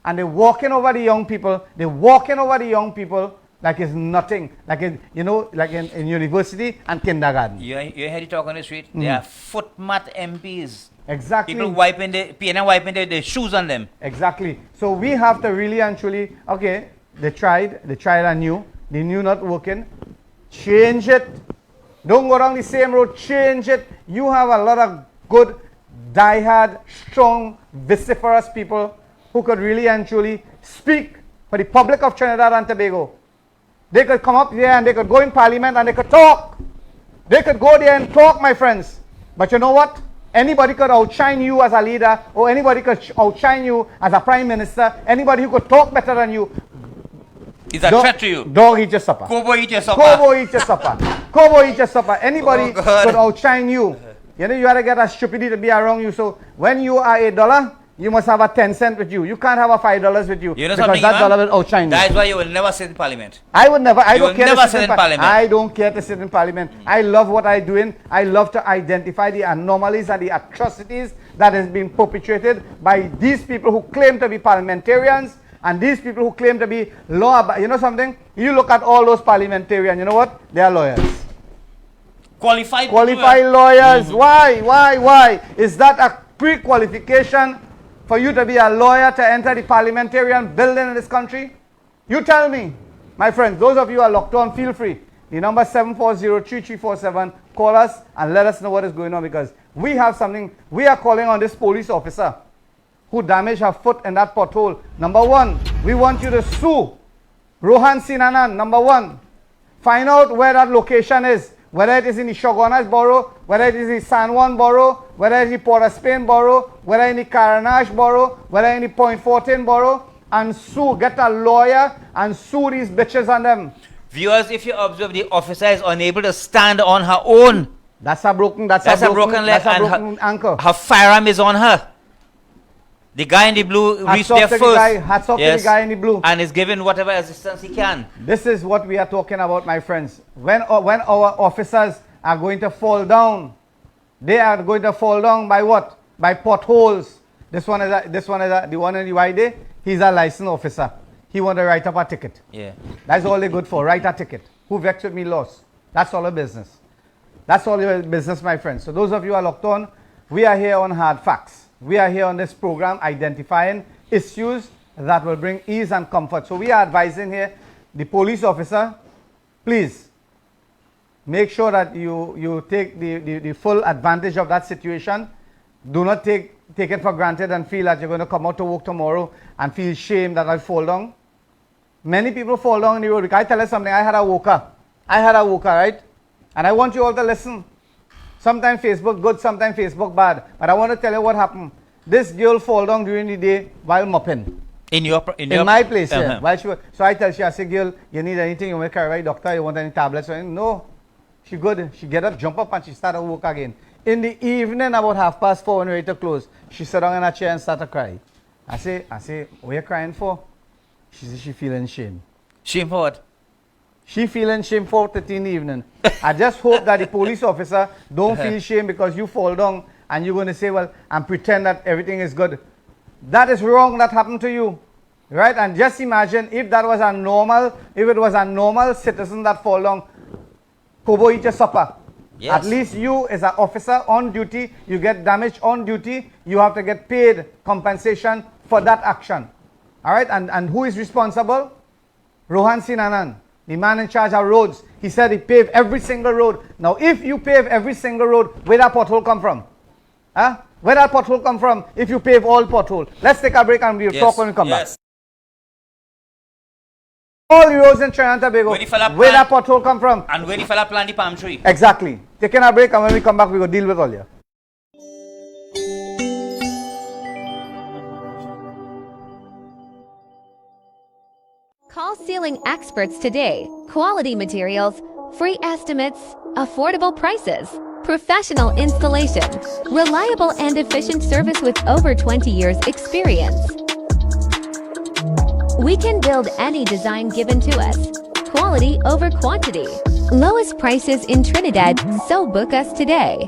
And they're walking over the young people. They're walking over the young people like it's nothing. Like, like in university and kindergarten. You heard it talk on the street? They are footmat MPs. Exactly. People wiping the shoes on them. Exactly. So we have to really and truly, okay, they tried and knew. They knew not working. Change it. Don't go down the same road. Change it. You have a lot of good, diehard, strong, vociferous people who could really and truly speak for the public of Trinidad and Tobago. They could come up there and they could go in parliament and they could talk. They could go there and talk, my friends. But you know what? Anybody could outshine you as a leader, or anybody could outshine you as a prime minister. Anybody who could talk better than you. Is a threat to you. Dog eat your supper. Kobo eat your supper. Kobo eat your supper. Kobo eat your supper. Anybody God. could outshine you. You know, you gotta get a stupidity to be around you. So when you are $1, you must have a 10 cent with you. You can't have a $5 with you. You know because something, that Imam? dollar will outshine you. That is why you will never sit in parliament. I would never. I You don't will care never to sit in parliament. I don't care to sit in parliament. I love what I'm doing. I love to identify the anomalies and the atrocities that has been perpetrated by these people who claim to be parliamentarians and these people who claim to be law. You know something? You look at all those parliamentarians. You know what? They are lawyers. Qualified lawyers. Why? Is that a pre-qualification for you to be a lawyer to enter the parliamentarian building in this country? You tell me. My friends, those of you who are locked on, feel free. The number 740-3347. Call us and let us know what is going on, because we have something. We are calling on this police officer who damaged her foot in that pothole. Number one, we want you to sue Rohan Sinanan. Number one, find out where that location is. Whether it is in the Shogunas borough, whether it is in San Juan borough, whether it is in Port of Spain borough, whether in the Caranash borough, whether in the Point 14 borough, and sue, get a lawyer and sue these bitches on them. Viewers, if you observe, the officer is unable to stand on her own. That's a broken leg, That's a broken ankle. Her firearm is on her. The guy in the blue reached there first. Hats off to the guy in the blue. And is given whatever assistance he can. This is what we are talking about, my friends. When our officers are going to fall down, they are going to fall down by what? By potholes. The one in the white day, he's a licensed officer. He want to write up a ticket. Yeah. That's all they're good for. Write a ticket. Who vexed with me lost. That's all the business. That's all the business, my friends. So those of you who are locked on, we are here on Hard Facts. We are here on this program identifying issues that will bring ease and comfort. So we are advising here the police officer, please make sure that you take the full advantage of that situation. Do not take it for granted and feel that you're going to come out to work tomorrow and feel shame that I fall down. Many people fall down in the road. Can I tell you something? I had a walker, right? And I want you all to listen. Sometimes Facebook good, sometimes Facebook bad. But I want to tell you what happened. This girl fall down during the day while mopping. In my place, yeah. While so I tell her, I say, girl, you need anything? You want to carry right, doctor? You want any tablets? No. She good. She get up, jump up, and she started work again. In the evening, about 4:30 when we're ready to close, she sat down in a chair and started crying. I say, what are you crying for? She said she feeling shame. Shame for what? She feeling shame for 4:30 in the evening. I just hope that the police officer don't feel shame because you fall down and you're going to say, well, and pretend that everything is good. That is wrong. That happened to you, right? And just imagine if it was a normal citizen that fall down, Kobo eat your supper. Yes. At least you as an officer on duty, you get damaged on duty, you have to get paid compensation for that action. All right, and who is responsible? Rohan Sinanan, the man in charge of roads. He said he paved every single road. Now, if you pave every single road, where that pothole come from? Huh? Where that pothole come from if you pave all pothole? Let's take a break and we'll talk when we come back. All the roads in Trinidad and Tobago, where that pothole come from? And where the fella plant the palm tree. Exactly. Taking a break, and when we come back, we will deal with all you. Call ceiling experts today. Quality materials, free estimates, affordable prices, professional installation, reliable and efficient service with over 20 years experience. We can build any design given to us. Quality over quantity. Lowest prices in Trinidad, so book us today.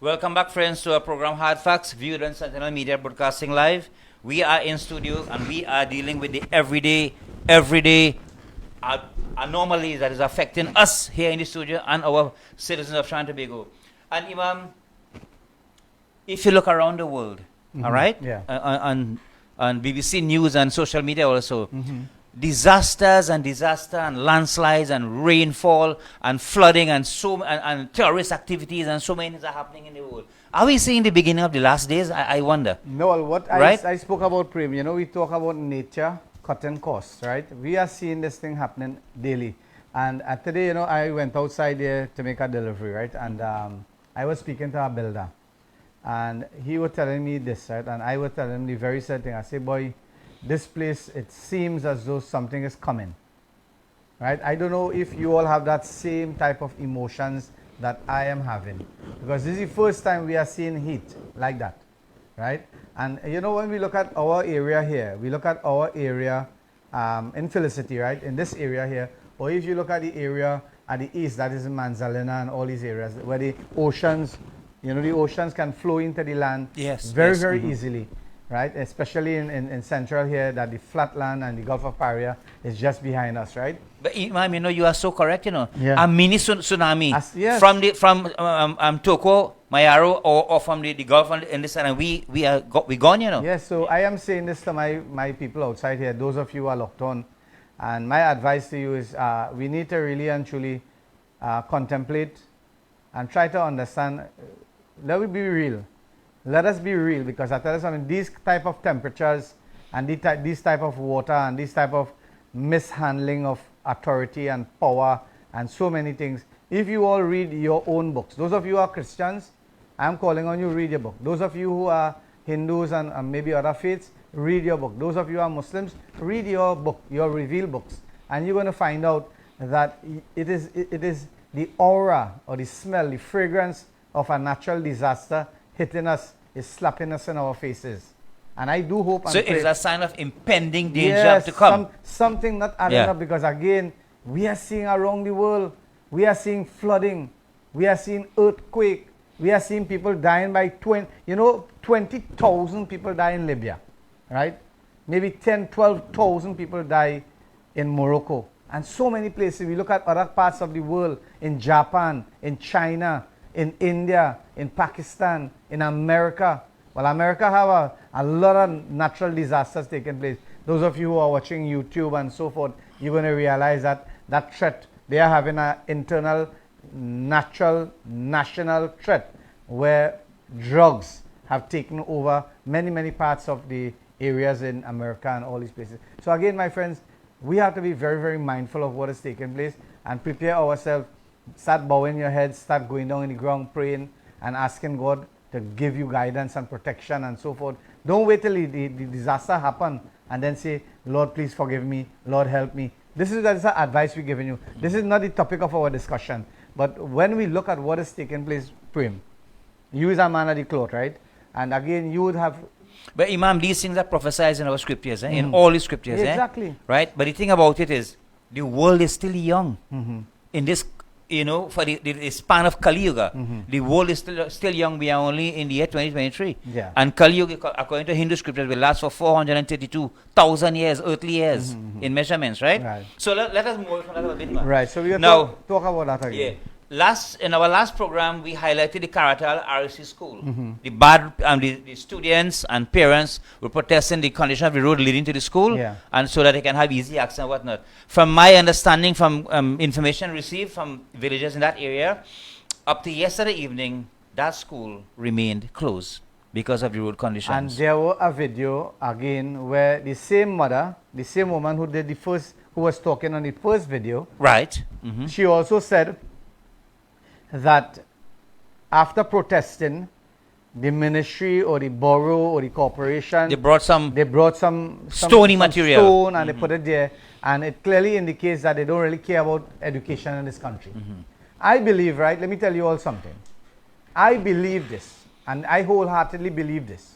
Welcome back, friends, to our program Hard Facts, viewed on Sentinel Media Broadcasting Live. We are in studio and we are dealing with the everyday anomalies that is affecting us here in the studio and our citizens of Trinidad and Tobago. And Imam, if you look around the world, all right, Yeah. On BBC News and social media also, disasters and landslides and rainfall and flooding and and terrorist activities and so many things are happening in the world. Are we seeing the beginning of the last days? I wonder. No, what Right? I spoke about, Prem, we talk about nature cutting costs, right? We are seeing this thing happening daily. And today, I went outside there to make a delivery, right? And I was speaking to a builder. And he was telling me this, right? And I was telling him the very same thing. I say, boy, this place, it seems as though something is coming, right? I don't know if you all have that same type of emotions that I am having, because this is the first time we are seeing heat like that, right? And when we look at our area here, we look at our area in Felicity, right? In this area here, or if you look at the area at the east, that is in Manzalina and all these areas where the oceans, the oceans can flow into the land very easily, right? Especially in central here, that the flatland and the Gulf of Paria is just behind us, right? But Imam, you are so correct. Yeah. A mini tsunami yes. from Toko, Mayaro, or from the Gulf in this side, and we gone. Yes. So I am saying this to my people outside here. Those of you who are locked on, and my advice to you is we need to really and truly contemplate and try to understand. Let it be real. Let us be real, because I tell you something, these type of temperatures and these type of water and this type of mishandling of authority and power and so many things, if you all read your own books, those of you who are Christians, I'm calling on you, read your book. Those of you who are Hindus and maybe other faiths, read your book. Those of you who are Muslims, read your book, your revealed books, and you're going to find out that it is the aura or the smell, the fragrance of a natural disaster hitting us, is slapping us in our faces. And I do hope and so pray. it's a sign of impending danger Yes, to come. Something not adding up, because again, we are seeing around the world, we are seeing flooding, we are seeing earthquake, we are seeing people dying by 20,000 people die in Libya, right? Maybe 10, 12,000 people die in Morocco. And so many places. We look at other parts of the world, in Japan, in China, in India, in Pakistan, in America. Well, America have a lot of natural disasters taking place. Those of you who are watching YouTube and so forth, you're going to realize that threat, they are having an internal, natural, national threat where drugs have taken over many parts of the areas in America and all these places. So again, my friends, we have to be very mindful of what is taking place and prepare ourselves. Start bowing your head, start going down in the ground, praying and asking God to give you guidance and protection and so forth. Don't wait till the disaster happen and then say, Lord, please forgive me, Lord, help me. That is the advice we're giving you. This is not the topic of our discussion. But when we look at what is taking place, Prem, you is a man of the cloth, right? And again, you would have... But Imam, these things are prophesied in our scriptures, in all the scriptures. Exactly. Right? But the thing about it is, the world is still young. In this, for the span of Kali Yuga, the world is still young. We are only in the year 2023. Yeah. And Kali Yuga, according to Hindu scriptures, will last for 432,000 years, earthly years, in measurements, right? So let us move from that a bit more. Right. So we are now talk about that again. Yeah. In our last program, we highlighted the Karatal RSC school. The bad the students and parents were protesting the condition of the road leading to the school, and so that they can have easy access and whatnot. From my understanding, from information received from villagers in that area, up to yesterday evening, that school remained closed because of the road conditions. And there was a video again where the same mother, the same woman who was talking on the first video, right? She also said that after protesting, the ministry or the borough or the corporation, they brought some stony material, stone, and they put it there, and it clearly indicates that they don't really care about education in this country. I believe, right, let me tell you all something. I believe this, and I wholeheartedly believe this.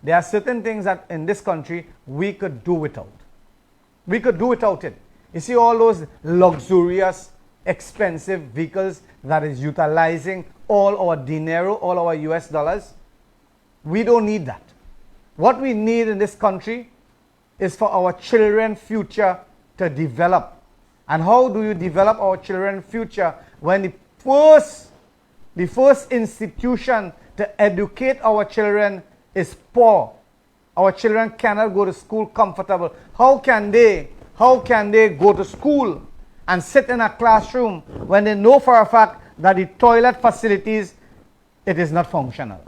There are certain things that in this country we could do without. We could do without it. You see all those luxurious, expensive vehicles that is utilizing all our dinero, all our US dollars. We don't need that. What we need in this country is for our children's future to develop. And how do you develop our children's future when the first institution to educate our children is poor. Our children cannot go to school comfortable. How can they go to school and sit in a classroom when they know for a fact that the toilet facilities, it is not functional?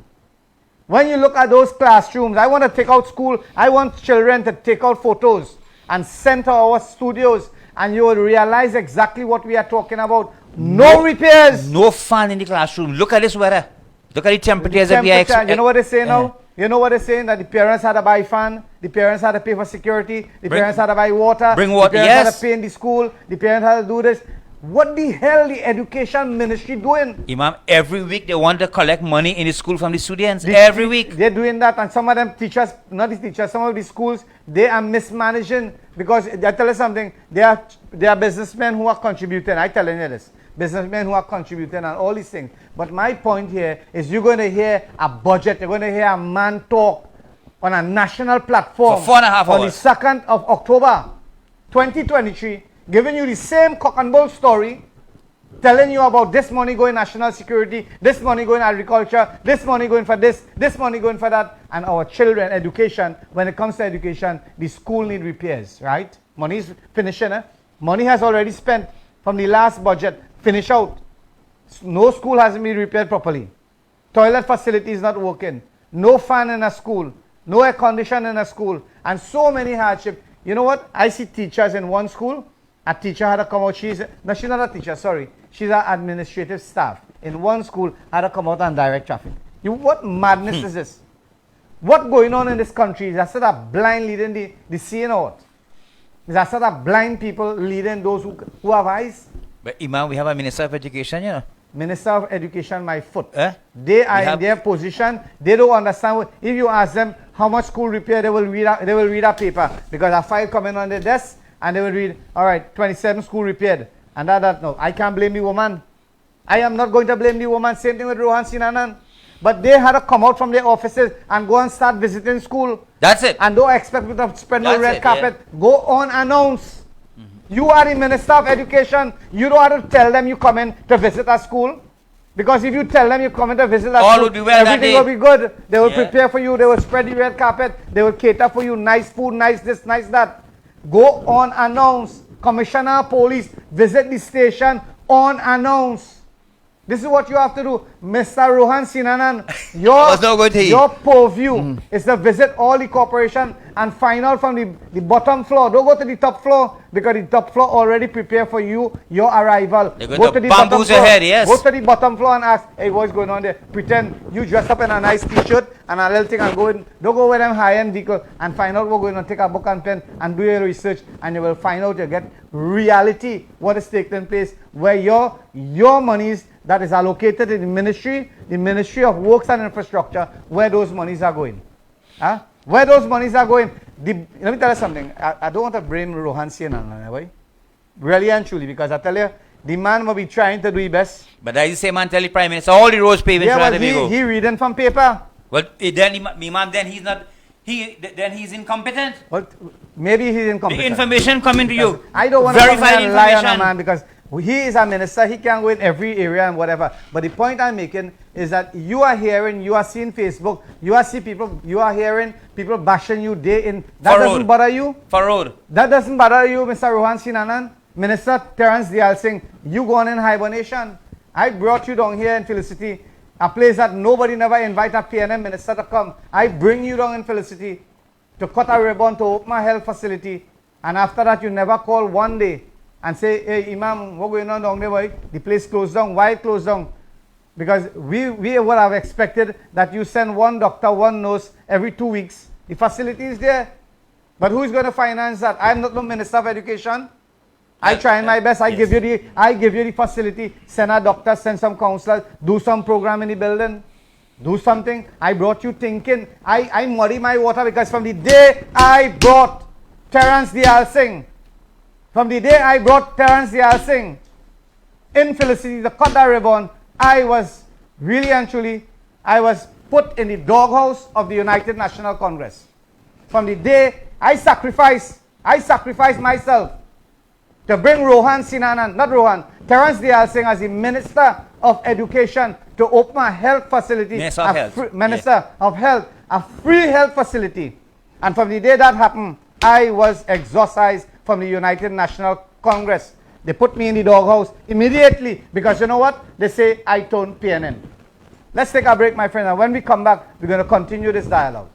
When you look at those classrooms, I want to take out school, I want children to take out photos and send to our studios, and you will realize exactly what we are talking about. No repairs. No fan in the classroom. Look at this weather. Look at the temperatures that we are You know what they say now? You know what they're saying? That the parents had to buy fan, the parents had to pay for security, the parents had to buy water, Bring water, the parents had yes. to pay in the school, the parents had to do this. What the hell the education ministry doing? Imam, every week they want to collect money in the school from the students. Every week. They're doing that, and some of them teachers, not the teachers, some of the schools, they are mismanaging, because I tell you something, they are businessmen who are contributing. I telling you this. Businessmen who are contributing and all these things. But my point here is you're going to hear a budget, you're going to hear a man talk on a national platform For 4.5 on hours. the 2nd of October 2023, giving you the same cock and bull story, telling you about this money going national security, this money going agriculture, this money going for this money going for that, and our children, education. When it comes to education, the school need repairs, right? Money is finishing, Money has already spent from the last budget, finish out. No school hasn't been repaired properly. Toilet facility is not working. No fan in a school. No air condition in a school. And so many hardships. You know what? I see teachers in one school. A teacher had to come out. She's not a teacher, sorry. She's an administrative staff. In one school, had to come out and direct traffic. What madness is this? What going on in this country? Is that sort of blind leading the scene or what? Is that sort of blind people leading those who have eyes? But Imam, we have a Minister of Education, you know. Minister of Education, my foot. Eh? They are in their position. They don't understand. If you ask them how much school repair, they will read a paper, because a file coming on the desk, and they will read, all right, 27 school repaired. And that, no. I can't blame the woman. I am not going to blame the woman. Same thing with Rohan Sinanan. But they had to come out from their offices and go and start visiting school. That's it. And don't expect them to spread no That's red it, carpet. Go unannounced. You are the Minister of Education. You don't have to tell them you come in to visit a school. Because if you tell them you come in to visit a All school, would be well that everything day. will be good. They will prepare for you. They will spread the red carpet. They will cater for you. Nice food, nice this, nice that. Go unannounced. Commissioner of Police, visit the station unannounced. This is what you have to do. Mr. Rohan Sinanan, your purview is to visit all the corporation and find out from the bottom floor. Don't go to the top floor, because the top floor already prepared for you, your arrival. Go to the bottom floor. Head, yes. Go to the bottom floor and ask, hey, what's going on there? Pretend you dress up in a nice t-shirt and a little thing and go in. Don't go with them high-end vehicle and find out what's going on. Take a book and pen and do your research, and you will find out, you get reality, what is taking place, where your monies that is allocated in the Ministry of Works and Infrastructure, where those monies are going. Where those monies are going. Let me tell you something. I don't want to blame Rohan Sinanan, really and truly, because I tell you, the man will be trying to do his best. But that is the same man tell the Prime Minister, all the roads paved in Trinidad. He reading from paper. Well, then he's not, then he's incompetent. Well, maybe he's incompetent. The information coming to you. I don't want to Verified lie on a information. man, because he is a minister. He can go in every area and whatever. But the point I'm making is that you are hearing, you are seeing Facebook, you are hearing people bashing you day in. That doesn't bother you? For road. That doesn't bother you, Mr. Rohan Sinanan? Minister Terence Dial Singh, you gone in hibernation. I brought you down here in Felicity, a place that nobody never invite a PNM minister to come. I bring you down in Felicity to cut a ribbon to open a health facility. And after that, you never call one day and say, hey, Imam, what's going on down there, boy? The place closed down. Why it closed down? Because we would have expected that you send one doctor, one nurse every 2 weeks. The facility is there. But who is going to finance that? I'm not the Minister of Education. I try my best. I give you the facility. Send a doctor, send some counselors, do some program in the building. Do something. I brought you thinking. I muddy my water, because from the day I brought Terence Dial Singh, in Felicity to cut that ribbon, I was really and truly, I was put in the doghouse of the United National Congress. From the day I sacrificed myself to bring Rohan Sinanan, not Rohan, Terence Dial Singh as the Minister of Education to open a health facility, Minister of Health. Minister of Health, a free health facility. And from the day that happened, I was exorcised from the United National Congress. They put me in the doghouse immediately because you know what? They say I turned PNN. Let's take a break, my friend, and when we come back, we're going to continue this dialogue.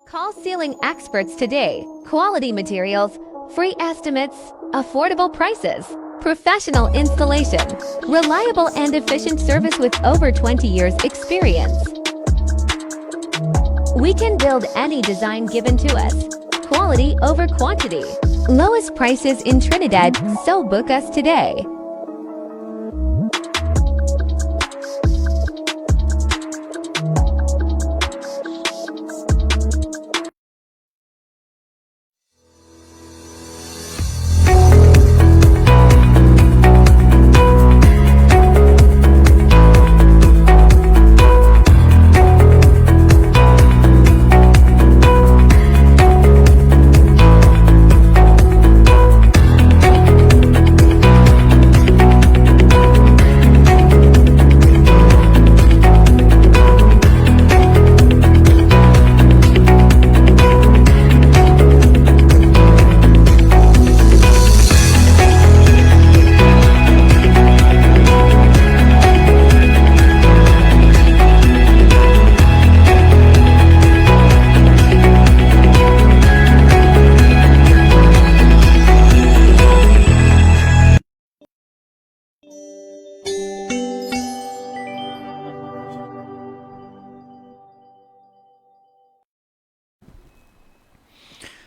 Call ceiling experts today. Quality materials, free estimates, affordable prices, professional installation, reliable and efficient service with over 20 years experience. We can build any design given to us. Quality over quantity. Lowest prices in Trinidad, so book us today.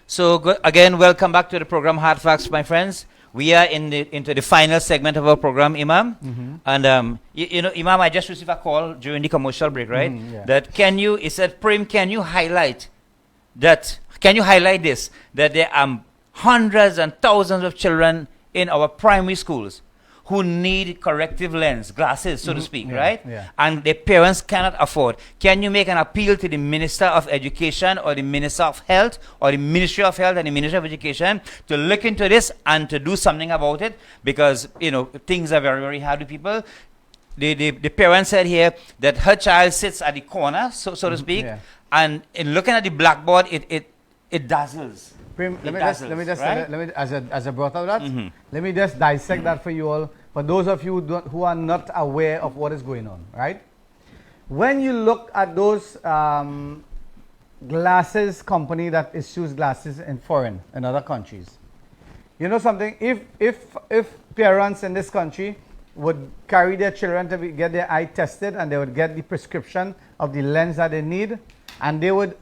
So again, welcome back to the program Hardfacts, my friends. We are into the final segment of our program, Imam. And you know, Imam, I just received a call during the commercial break, right? That he said, Prim, can you highlight this, that there are hundreds and thousands of children in our primary schools who need corrective lens, glasses, so to speak, right? And their parents cannot afford. Can you make an appeal to the Minister of Education or the Minister of Health or the Ministry of Health and the Ministry of Education to look into this and to do something about it? Because, you know, things are very, very hard with people. The parent said here that her child sits at the corner, so to speak, and in looking at the blackboard, it dazzles. Prim, let me as I brought up that, let me just dissect that for you all. For those of you who are not aware of what is going on, right? When you look at those glasses company that issues glasses in other countries, you know something? If parents in this country would carry their children to get their eye tested and they would get the prescription of the lens that they need, and they would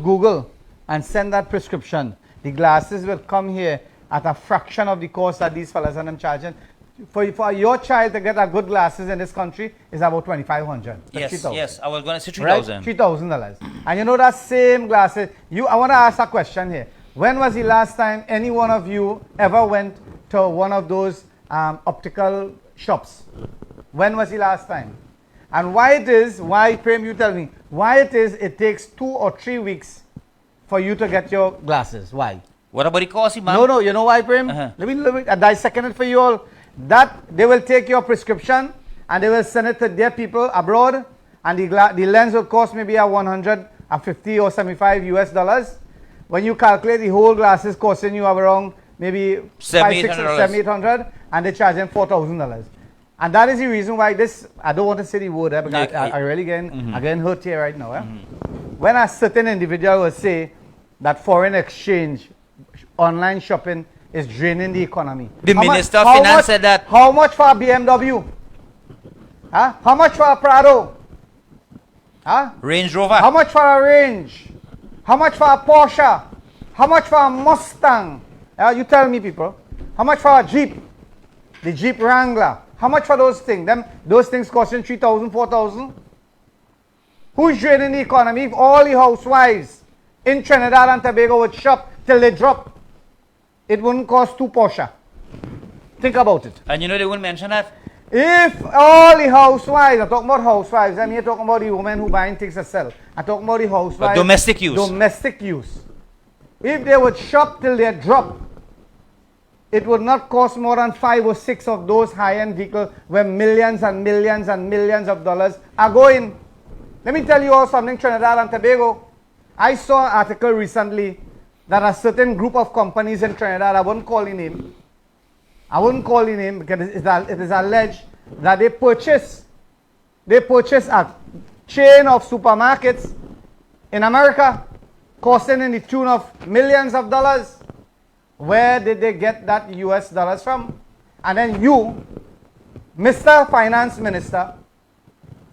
Google and send that prescription, the glasses will come here at a fraction of the cost that these fellas are charging. For your child to get a good glasses in this country is about $2,500. Yes, I was going to say $3,000. Right? $3,000. And you know that same glasses, I want to ask a question here. When was the last time any one of you ever went to one of those optical shops? When was the last time? And why, Prem, you tell me, it takes 2 or 3 weeks for you to get your glasses? Why? What about the cost, Imam? No, you know why, Prem? Let me dissect it for you all. That they will take your prescription and they will send it to their people abroad, and the lens will cost maybe $150 or $75 US. When you calculate, the whole glasses costing you around maybe $700, and they charge them $4,000. And that is the reason why this, I don't want to say the word because I really again hurt here right now. When a certain individual will say that foreign exchange, online shopping is draining the economy. The Minister of Finance said that. How much for a BMW? How much for a Prado? Range Rover. How much for a Range? How much for a Porsche? How much for a Mustang? You tell me, people. How much for a Jeep? The Jeep Wrangler. How much for those things? Those things costing $3,000, $4,000? Who's draining the economy? If all the housewives in Trinidad and Tobago would shop till they drop, it wouldn't cost 2 Porsche. Think about it. And you know they wouldn't mention that? If all the housewives, I'm talking about housewives, I'm here talking about the women who buying things to sell. I'm talking about the housewives. But domestic use. Domestic use. If they would shop till they drop, it would not cost more than 5 or 6 of those high-end vehicles where millions and millions and millions of dollars are going. Let me tell you all something, Trinidad and Tobago. I saw an article recently that a certain group of companies in Trinidad, I wouldn't call the name. I wouldn't call the name because it is alleged that they purchased a chain of supermarkets in America costing in the tune of millions of dollars. Where did they get that US dollars from? And then you, Mr. Finance Minister,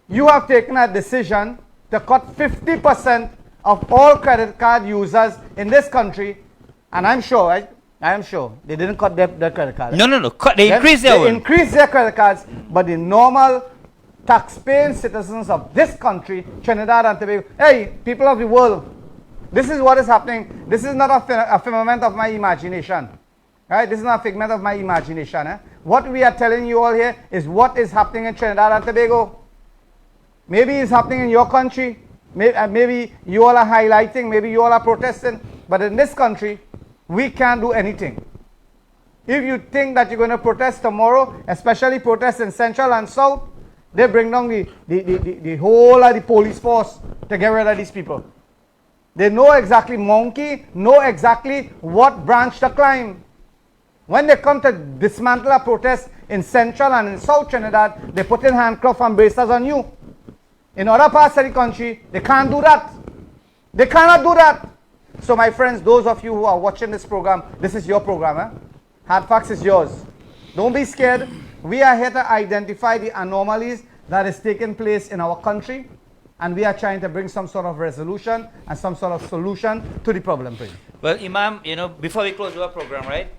you have taken a decision to cut 50% of all credit card users in this country. And I'm sure, right? I am sure they didn't cut their credit cards. No. They increased their own. They increased their credit cards, but the normal taxpaying citizens of this country, Trinidad and Tobago, hey, people of the world, this is what is happening. This is not a figment of my imagination. Right? This is not a figment of my imagination. What we are telling you all here is what is happening in Trinidad and Tobago. Maybe it's happening in your country. Maybe you all are highlighting. Maybe you all are protesting. But in this country, we can't do anything. If you think that you're going to protest tomorrow, especially protest in Central and South, they bring down the whole of the police force to get rid of these people. They know exactly, monkey, know exactly what branch to climb. When they come to dismantle a protest in Central and in South Trinidad, they put in handcuffs and bracelets on you. In other parts of the country, they can't do that. They cannot do that. So my friends, those of you who are watching this program, this is your program. Hardfacts is yours. Don't be scared. We are here to identify the anomalies that is taking place in our country. And we are trying to bring some sort of resolution and some sort of solution to the problem. Well, Imam, before we close our program, right?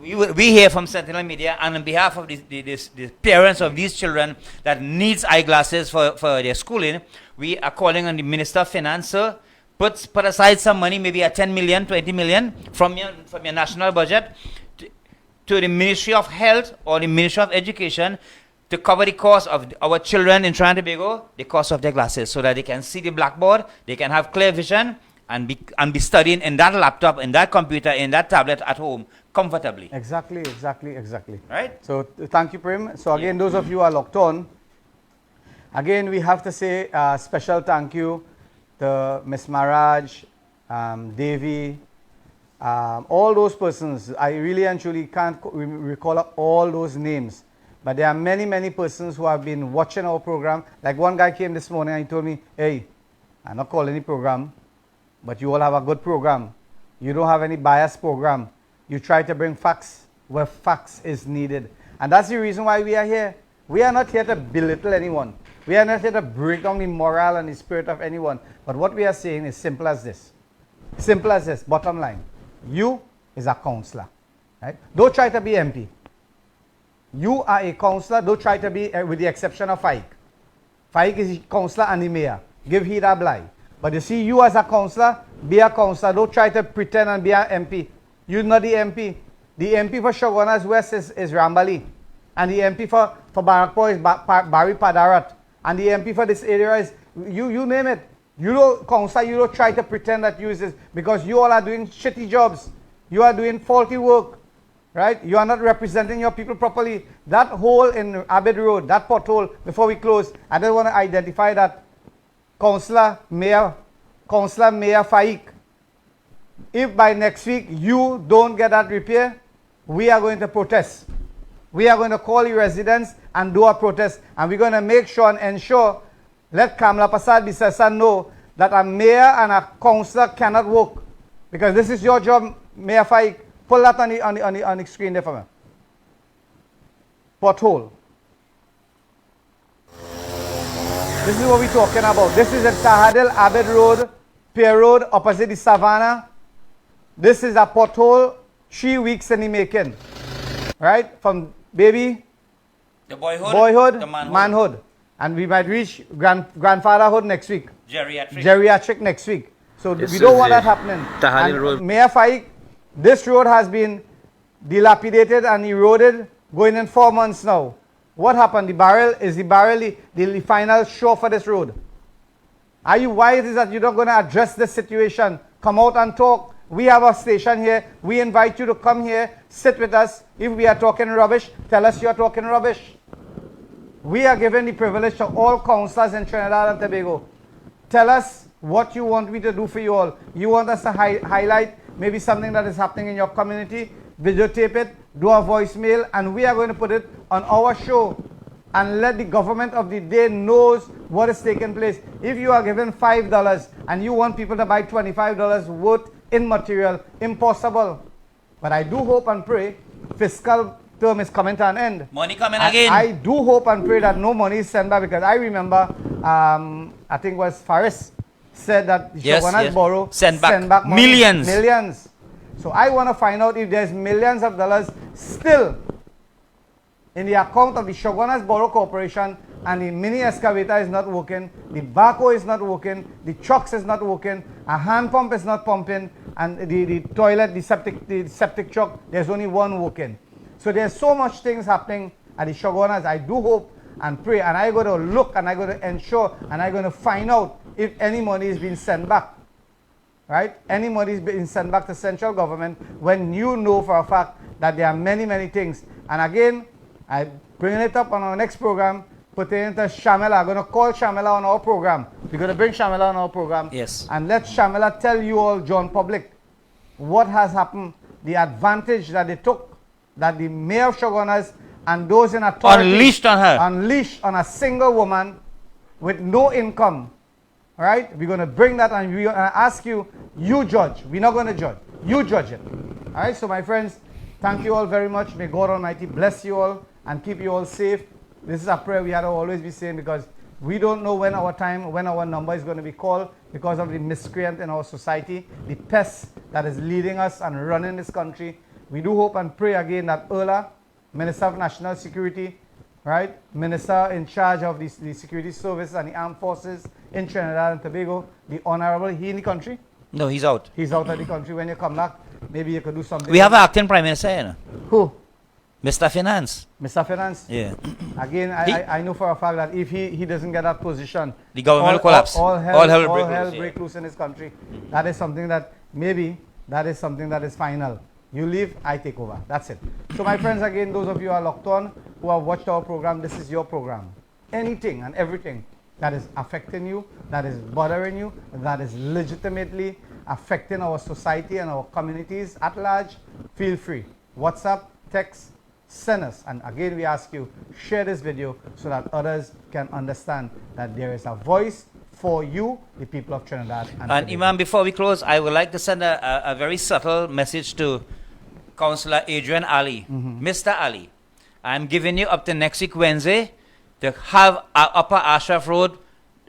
We hear from Sentinel Media, and on behalf of the parents of these children that needs eyeglasses for their schooling, we are calling on the Minister of Finance, sir, put aside some money, maybe a 10 million, 20 million from your national budget to the Ministry of Health or the Ministry of Education to cover the cost of our children in Trinidad and Tobago, the cost of their glasses, so that they can see the blackboard, they can have clear vision, and be studying in that laptop, in that computer, in that tablet at home comfortably. Exactly. Right? So thank you, Prem. So again, those of you who are locked on, again, we have to say a special thank you to Miss Maraj, Devi, all those persons. I really and truly can't recall all those names. But there are many, many persons who have been watching our program. Like one guy came this morning and he told me, hey, I'm not calling the program, but you all have a good program. You don't have any biased program. You try to bring facts where facts is needed. And that's the reason why we are here. We are not here to belittle anyone. We are not here to break down the moral and the spirit of anyone. But what we are saying is simple as this. Simple as this, bottom line. You is a counselor. Right? Don't try to be MP. You are a counselor. Don't try to be, with the exception of Faik. Faik is a counselor and the mayor. Give heed or blind. But you see, you as a counselor, be a counselor. Don't try to pretend and be an MP. You're not the MP. The MP for Shogunas West is Rambali. And the MP for Barakpur is Barry Padarat. And the MP for this area is, you name it. You don't counsel, you don't try to pretend that you is this, because you all are doing shitty jobs. You are doing faulty work. Right? You are not representing your people properly. That hole in Abed Road, that pothole, before we close, I just want to identify that Councillor Mayor Faik. If by next week you don't get that repair, we are going to protest. We are going to call the residents and do a protest. And we're going to make sure and ensure, let Kamla Prasad Bisesa know that a mayor and a councillor cannot work. Because this is your job, Mayor Faik. Pull that on the screen there for me. Pothole. This is what we're talking about. This is at Tahadil Abed Road, Pier Road, opposite the Savannah. This is a pothole 3 weeks in the making. Right? From baby, the boyhood, the manhood. And we might reach grandfatherhood next week. Geriatric next week. So we don't want that happening. Tahadil Road. Mayor Faik, this road has been dilapidated and eroded going in 4 months now. What happened? The barrel the final show for this road? Why it is that you're not going to address this situation? Come out and talk. We have a station here. We invite you to come here, sit with us. If we are talking rubbish, tell us you are talking rubbish. We are given the privilege to all councillors in Trinidad and Tobago. Tell us what you want me to do for you all. You want us to highlight maybe something that is happening in your community, videotape it, do a voicemail, and we are going to put it on our show and let the government of the day knows what is taking place. If you are given $5 and you want people to buy $25 worth in material, impossible. But I do hope and pray fiscal term is coming to an end. Money coming again. I do hope and pray that no money is sent back, because I remember, I think it was Faris said that Shogunas Borough send back money, millions. Millions. So I want to find out if there's millions of dollars still in the account of the Shogunas Borough Corporation, and the mini excavator is not working, the backhoe is not working, the trucks is not working, a hand pump is not pumping, and the toilet, the septic truck, there's only one working. So there's so much things happening at the Shogunas. I do hope and pray, and I'm going to look, and I'm going to ensure, and I'm going to find out if any money is being sent back. Right? Any money is being sent back to central government when you know for a fact that there are many, many things. And again, I'm bringing it up on our next program pertaining to Shamela. I'm going to call Shamela on our program. We're going to bring Shamela on our program. Yes. And let Shamela tell you all, John Public, what has happened, the advantage that they took, that the mayor of Shogunas and those in authority Unleashed on her. unleashed on a single woman with no income. Right? We're going to bring that, and we're going to ask you, you judge. We're not going to judge. You judge it. All right? So, my friends, thank you all very much. May God Almighty bless you all and keep you all safe. This is a prayer we have to always be saying, because we don't know when our time, when our number is going to be called, because of the miscreant in our society, the pest that is leading us and running this country. We do hope and pray again that Erla, Minister of National Security, right, Minister in charge of the security service and the armed forces in Trinidad and Tobago, the Honorable, he in the country? No, he's out. He's out of the country. When you come back, maybe you could do something. We have an acting prime minister, you know. Who? Mr. Finance. Mr. Finance? Yeah. Again, I know for a fact that if he doesn't get that position, The government will collapse. All hell break break loose in this country. That is something that maybe that is something that is final. You leave, I take over. That's it. So my friends, again, those of you who are locked on, who have watched our program, this is your program. Anything and everything that is affecting you, that is bothering you, that is legitimately affecting our society and our communities at large, feel free. WhatsApp, text, send us. And again, we ask you, share this video so that others can understand that there is a voice for you, the people of Trinidad and Tobago. Imam, before we close, I would like to send a very subtle message to Councillor Adrian Ali. Mr. Ali, I'm giving you up to next week Wednesday to have Upper Ashraf Road,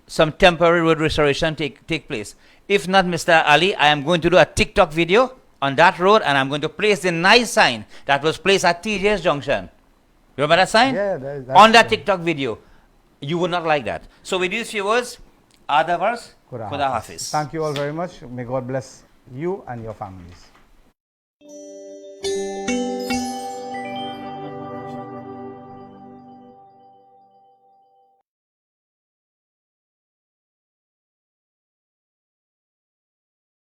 some temporary road restoration take place. If not, Mr. Ali, I am going to do a TikTok video on that road, and I'm going to place the nice sign that was placed at TJ's Junction. Remember that sign? Yeah, that's on that TikTok video. You would not like that. So with these few words, Adavars, Khuda Hafiz. Thank you all very much. May God bless you and your families.